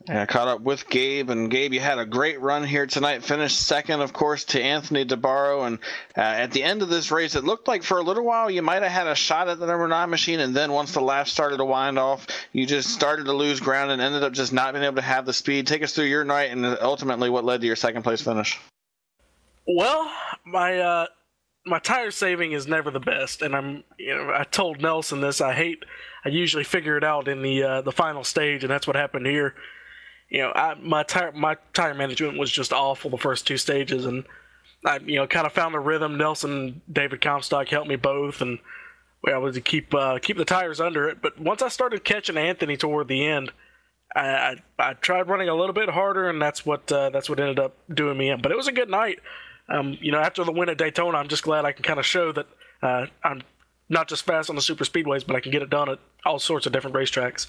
Yeah, I caught up with Gabe, and Gabe, you had a great run here tonight. Finished second, of course, to Anthony DeBarro, and at the end of this race, it looked like for a little while you might have had a shot at the number 9 machine, and then once the lap started to wind off, you just started to lose ground and ended up just not being able to have the speed. Take us through your night and ultimately what led to your second place finish. Well, my tire saving is never the best, and I told Nelson this. I usually figure it out in the final stage, and that's what happened here. My tire management was just awful the first 2 stages, and I kind of found a rhythm. Nelson and David Comstock helped me both, and I was to keep the tires under it. But once I started catching Anthony toward the end, I tried running a little bit harder, and that's what ended up doing me in. But it was a good night. After the win at Daytona, I'm just glad I can kind of show that I'm not just fast on the super speedways, but I can get it done at all sorts of different racetracks.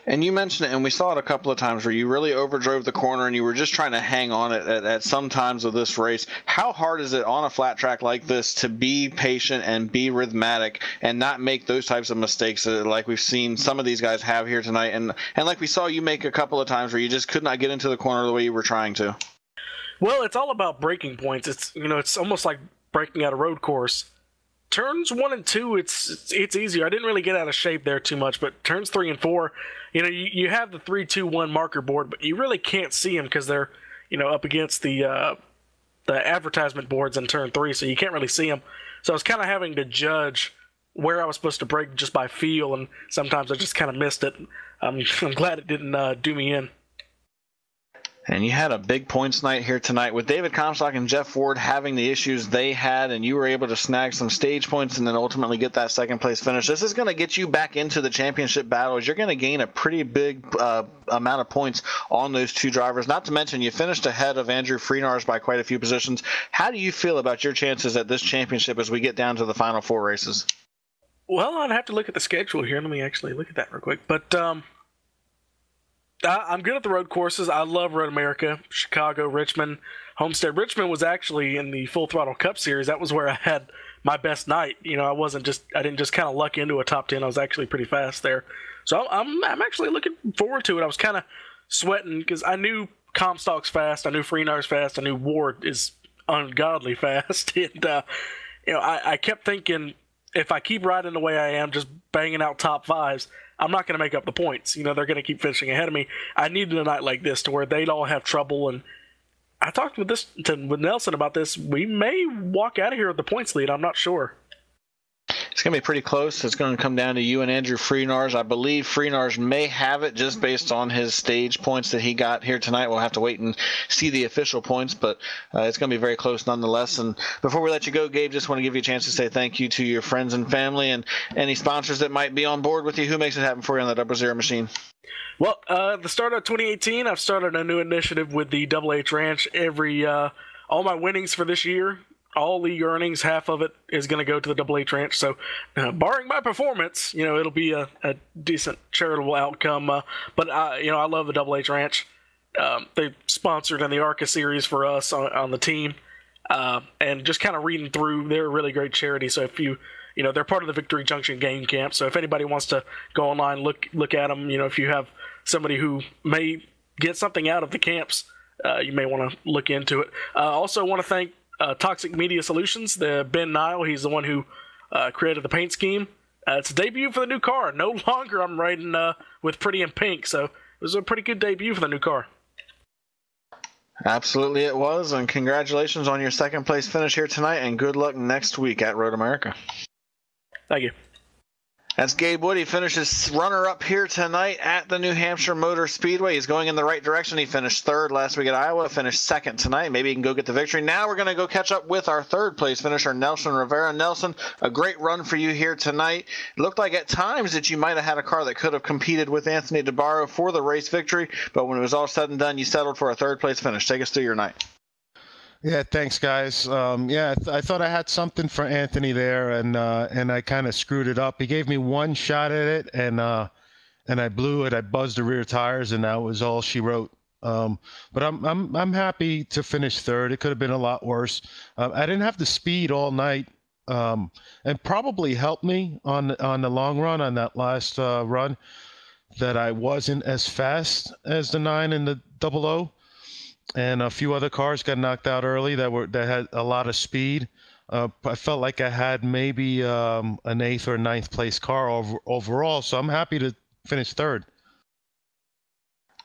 And you mentioned it, and we saw it a couple of times where you really overdrove the corner and you were just trying to hang on it at some times of this race. How hard is it on a flat track like this to be patient and be rhythmic and not make those types of mistakes like we've seen some of these guys have here tonight, and like we saw you make a couple of times where you just could not get into the corner the way you were trying to? Well, it's all about breaking points. It's almost like breaking out a road course. Turns 1 and 2, it's easier. I didn't really get out of shape there too much, but turns 3 and 4, you have the 3, 2, 1 marker board, but you really can't see them because they're up against the advertisement boards in turn 3, so you can't really see them. So I was kind of having to judge where I was supposed to brake just by feel, and sometimes I just kind of missed it. I'm glad it didn't do me in. And you had a big points night here tonight with David Comstock and Jeff Ward having the issues they had, and you were able to snag some stage points and then ultimately get that second place finish. This is going to get you back into the championship battles. You're going to gain a pretty big amount of points on those 2 drivers. Not to mention you finished ahead of Andrew Freenars by quite a few positions. How do you feel about your chances at this championship as we get down to the final 4 races? Well, I'd have to look at the schedule here. Let me actually look at that real quick. But I'm good at the road courses. I love Road America, Chicago, Richmond, Homestead. Richmond was actually in the Full Throttle Cup Series. That was where I had my best night. I didn't just kind of luck into a top 10. I was actually pretty fast there. So I'm actually looking forward to it. I was kind of sweating because I knew Comstock's fast. I knew Freenar's fast. I knew Ward is ungodly fast. And, I kept thinking, if I keep riding the way I am, just banging out top 5s, I'm not going to make up the points. They're going to keep finishing ahead of me. I needed a night like this to where they'd all have trouble. And I talked with Nelson about this. We may walk out of here with the points lead. I'm not sure. It's going to be pretty close. It's going to come down to you and Andrew Freenars. I believe Freenars may have it just based on his stage points that he got here tonight. We'll have to wait and see the official points, but it's going to be very close nonetheless. And before we let you go, Gabe, just want to give you a chance to say thank you to your friends and family and any sponsors that might be on board with you. Who makes it happen for you on the 00 machine? Well, the start of 2018, I've started a new initiative with the Double H Ranch. All my winnings for this year, all league earnings, half of it is going to go to the Double H Ranch. So, barring my performance, it'll be a decent charitable outcome. But I love the Double H Ranch. They sponsored in the ARCA series for us on the team, and just kind of reading through, they're a really great charity. So if they're part of the Victory Junction Game Camp. So if anybody wants to go online, look at them. If you have somebody who may get something out of the camps, you may want to look into it. Also want to thank Toxic Media Solutions, Ben Nile. He's the one who created the paint scheme. It's a debut for the new car. No longer I'm riding with Pretty in Pink, so it was a pretty good debut for the new car. Absolutely it was, and congratulations on your second place finish here tonight, and good luck next week at Road America. Thank you. That's Gabe Wood. He finishes runner-up here tonight at the New Hampshire Motor Speedway. He's going in the right direction. He finished third last week at Iowa, finished second tonight. Maybe he can go get the victory. Now we're going to go catch up with our third-place finisher, Nelson Rivera. Nelson, a great run for you here tonight. It looked like at times that you might have had a car that could have competed with Anthony DeBarro for the race victory, but when it was all said and done, you settled for a third-place finish. Take us through your night. Yeah, thanks, guys. I thought I had something for Anthony there, and I kind of screwed it up. He gave me one shot at it, and I blew it. I buzzed the rear tires, and that was all she wrote. But I'm happy to finish third. It could have been a lot worse. I didn't have the speed all night, and probably helped me on the long run on that last run that I wasn't as fast as the 9 and the 00. And a few other cars got knocked out early that had a lot of speed. I felt like I had maybe an 8th or 9th place car overall, so I'm happy to finish third.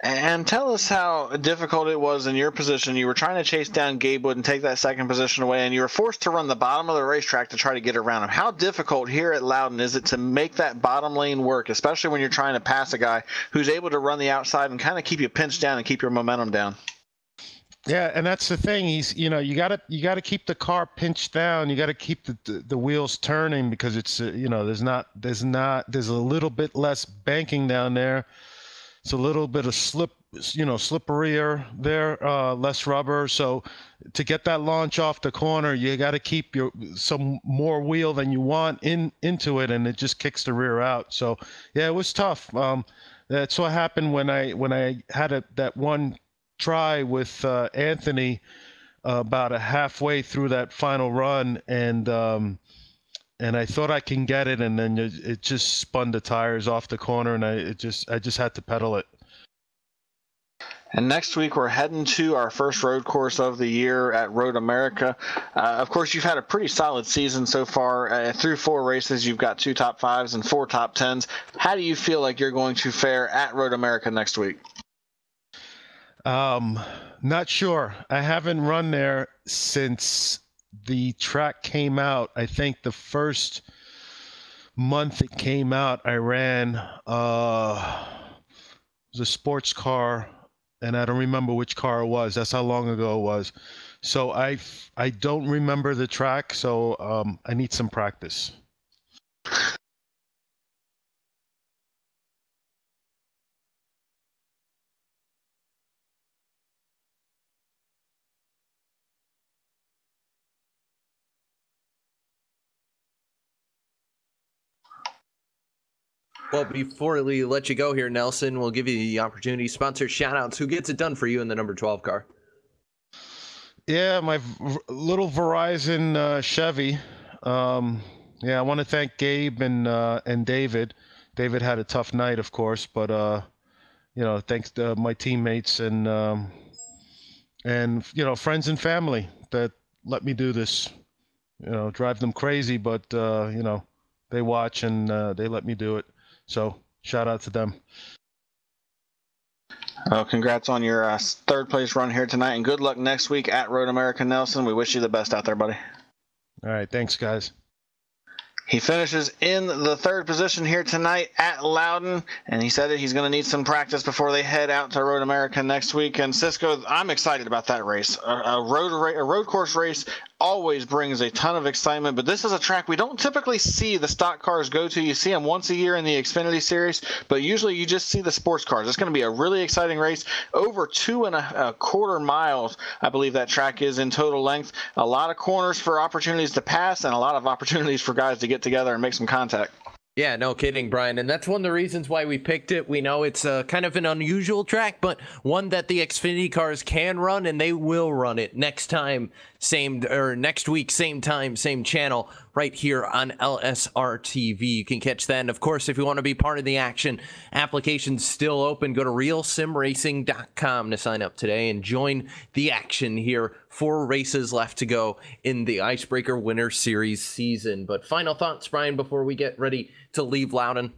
And tell us how difficult it was in your position. You were trying to chase down Gabe Wood and take that second position away, and you were forced to run the bottom of the racetrack to try to get around him. How difficult here at Loudon is it to make that bottom lane work, especially when you're trying to pass a guy who's able to run the outside and kind of keep you pinched down and keep your momentum down? Yeah, and that's the thing. You gotta keep the car pinched down. You gotta keep the wheels turning because it's there's a little bit less banking down there. It's a little bit of slipperier there, less rubber. So to get that launch off the corner, you got to keep some more wheel than you want into it, and it just kicks the rear out. So yeah, it was tough. That's what happened when I had that one try with Anthony about a halfway through that final run, and I thought I can get it, and then it just spun the tires off the corner, and I just had to pedal it. And next week we're heading to our first road course of the year at Road America. Of course, you've had a pretty solid season so far. Through 4 races, you've got 2 top 5s and 4 top 10s. How do you feel like you're going to fare at Road America next week? Not sure. I haven't run there since the track came out. I think the first month it came out, I ran it was a sports car, and I don't remember which car it was. That's how long ago it was. So I don't remember the track, so I need some practice. Well, before we let you go here, Nelson, we'll give you the opportunity. Sponsor shout-outs. Who gets it done for you in the number 12 car? Yeah, my little Verizon Chevy. Yeah, I want to thank Gabe and David. David had a tough night, of course, but thanks to my teammates and friends and family that let me do this. Drive them crazy, but they watch and they let me do it. So shout out to them. Well, congrats on your third place run here tonight, and good luck next week at Road America, Nelson. We wish you the best out there, buddy. All right, thanks, guys. He finishes in the third position here tonight at Loudon, and he said that he's going to need some practice before they head out to Road America next week. And Cisco, I'm excited about that race. A road course race always brings a ton of excitement, but this is a track we don't typically see the stock cars go to. You see them once a year in the Xfinity Series, but usually you just see the sports cars. It's going to be a really exciting race. Over 2.25 miles, I believe that track is in total length. A lot of corners for opportunities to pass and a lot of opportunities for guys to get together and make some contact. Yeah, no kidding, Brian. And that's one of the reasons why we picked it. We know it's kind of an unusual track, but one that the Xfinity cars can run, and they will run it next week, same time, same channel, right here on LSRTV. You can catch that. And of course, if you want to be part of the action, application's still open. Go to realsimracing.com to sign up today and join the action here. 4 races left to go in the Icebreaker Winter Series season. But final thoughts, Brian, before we get ready to leave Loudon?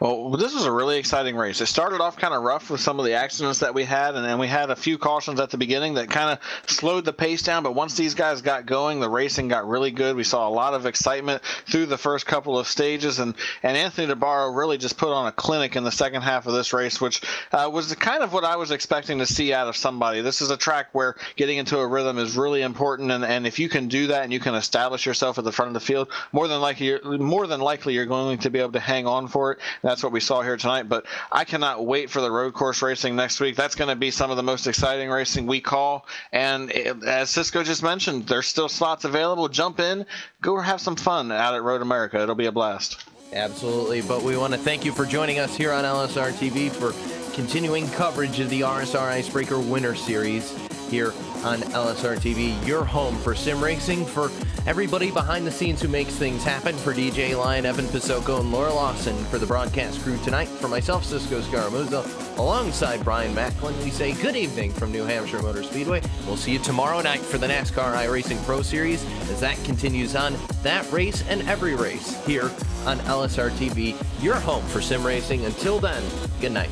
Well, this was a really exciting race. It started off kind of rough with some of the accidents that we had, and then we had a few cautions at the beginning that kind of slowed the pace down. But once these guys got going, the racing got really good. We saw a lot of excitement through the first couple of stages, and Anthony DeBarro really just put on a clinic in the second half of this race, which was kind of what I was expecting to see out of somebody. This is a track where getting into a rhythm is really important, and if you can do that and you can establish yourself at the front of the field, more than likely you're going to be able to hang on for it. That's what we saw here tonight. But I cannot wait for the road course racing next week. That's going to be some of the most exciting racing we call. And as Cisco just mentioned, there's still slots available. Jump in, go have some fun out at Road America. It'll be a blast. Absolutely. But we want to thank you for joining us here on LSR TV for continuing coverage of the RSR Icebreaker Winter Series here on LSR TV, your home for sim racing, for everybody behind the scenes who makes things happen, for DJ Lion, Evan Pisoko, and Laura Lawson, for the broadcast crew tonight, for myself, Cisco Scaramuzzo, alongside Brian Macklin. We say good evening from New Hampshire Motor Speedway. We'll see you tomorrow night for the NASCAR iRacing Pro Series as that continues on, that race and every race here on LSR TV, your home for sim racing. Until then, good night.